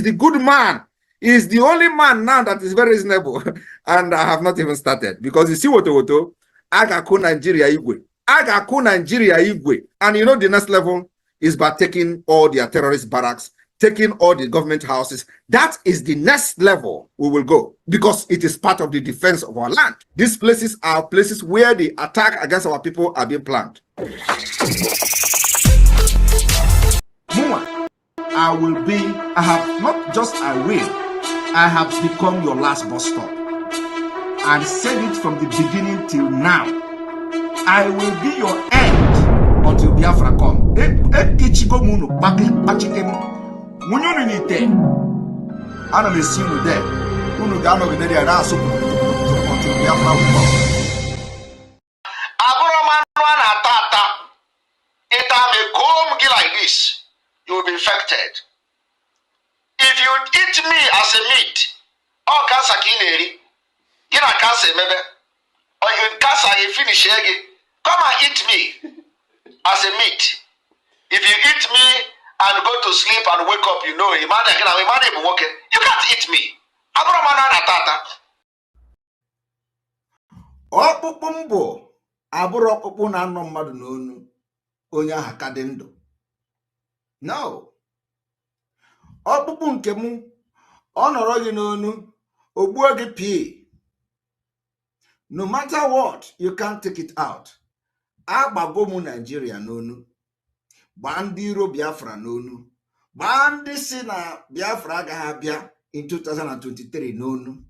the good man. Is the only man now that is very reasonable. And I have not even started, because you see what Agaku Nigeria Igwe. Agaku Nigeria Igwe. And you know the next level is by taking all their terrorist barracks, taking all the government houses. That is the next level we will go, because it is part of the defense of our land. These places are places where the attack against our people are being planned. I have become your last bus stop. I said it from the beginning till now. I will be your end until Biafra come. I'm going to see you there. Until Biafra will come. Like this, you will be infected. If you eat me as a meat, or cancer kineri, you know cancer maybe, or you cancer you finish again, come and eat me as a meat. If you eat me and go to sleep and wake up, you know, you can't eat me. Okpukpumbo abụrụ okpukpu na anọ mmadụ n'onu onye aha ka dị ndụ. No. Okpukpu nke mụ ọ nọrọ gị n'onu ogbuo gị pee. No matter what, you can't take it out. Agbago mụ Nigeria n'onu. Gbaa ndị iro Biafra n'onu. Gbaa ndị si na Biafra agaghị abịa in 2023 n'onu.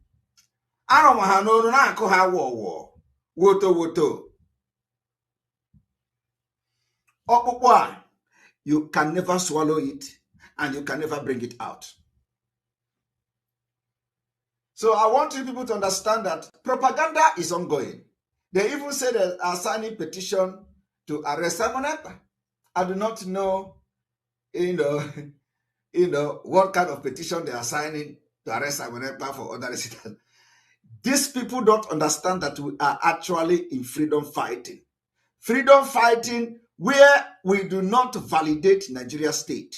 Anọ m ha n'onu na-akụ ha wọwọ. Woto. Okpukpu a, you can never swallow it and you can never bring it out. So I want you people to understand that propaganda is ongoing. They even say they are signing petition to arrest Simon Ekpa. I do not know, what kind of petition they are signing to arrest Simon Ekpa for other reasons. These people don't understand that we are actually in freedom fighting. Freedom fighting where we do not validate Nigeria state.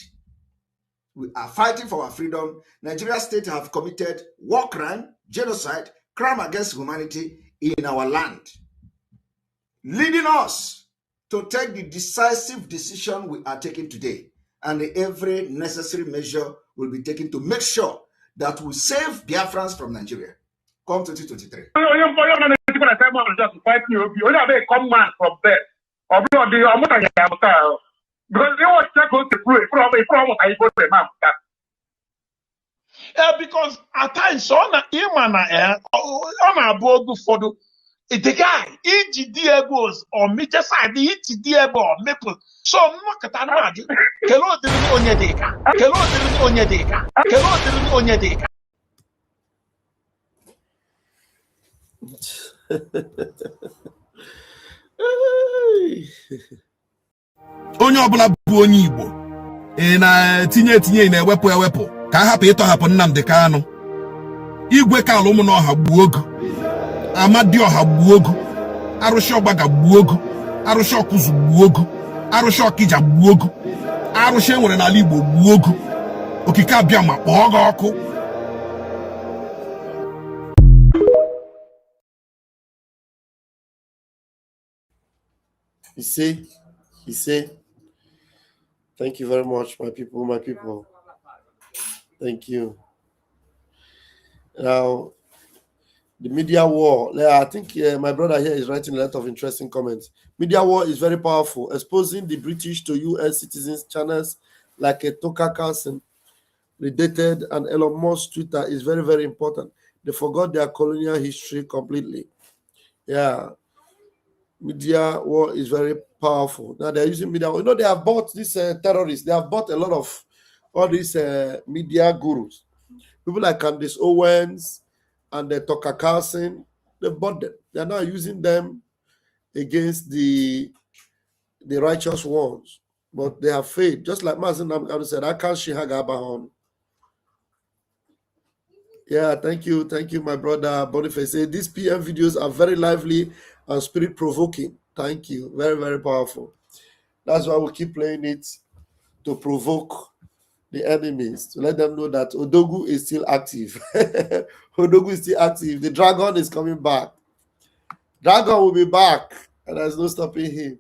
We are fighting for our freedom. Nigeria state have committed war crime, genocide, crime against humanity in our land, leading us to take the decisive decision we are taking today. And every necessary measure will be taken to make sure that we save Biafrans from Nigeria. Come 2023. Just fight me. You only have a command from there. Because they want to go to pray from I go to mom. Because at times on a board for the guy each diabos or major side each diabo maple. So look at that. Hello, onye deka. Hello, onye deka. Hello, onye deka. Onye ọbụla bụ onye Igbo ị na-etinye ị na-ewepụ ka a hapụ ịtọhapụ Nnamdi Kanu. Igwe Kalụ Ụmụnọha gbuo ogu, Amadioha gbuo ogu, Arụsị Ọgbaga gbuo ogu, Arụsị Ọkụzụ gbuo ogu, Arụsị Ọkịja gbuo ogu, Arụsị enwere n'ala Igbo gbuo ogu, okike abịa ma kpọọ gị ọkụ. He say, thank you very much, my people. Thank you. Now, the media war, I think my brother here is writing a lot of interesting comments. Media war is very powerful. Exposing the British to US citizens channels like a Tucker Carlson, Redacted, and Elon Musk Twitter is very, very important. They forgot their colonial history completely. Yeah. Media war is very powerful. Now they're using media war. You know, they have bought these terrorists. They have bought a lot of all these media gurus. People like Candace Owens and Tucker Carlson, they bought them. They're now using them against the righteous ones. But they have faith. Just like Mazen Namgadu said, I can't see Hagabahon. Yeah, thank you, my brother Boniface. These PM videos are very lively and spirit-provoking. Thank you. Very, very powerful. That's why we keep playing it, to provoke the enemies, to let them know that Odogu is still active. Odogu is still active. The dragon is coming back. Dragon will be back, and there's no stopping him.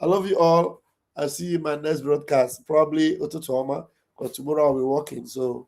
I love you all. I'll see you in my next broadcast, probably Ototuoma, because tomorrow I'll be working. So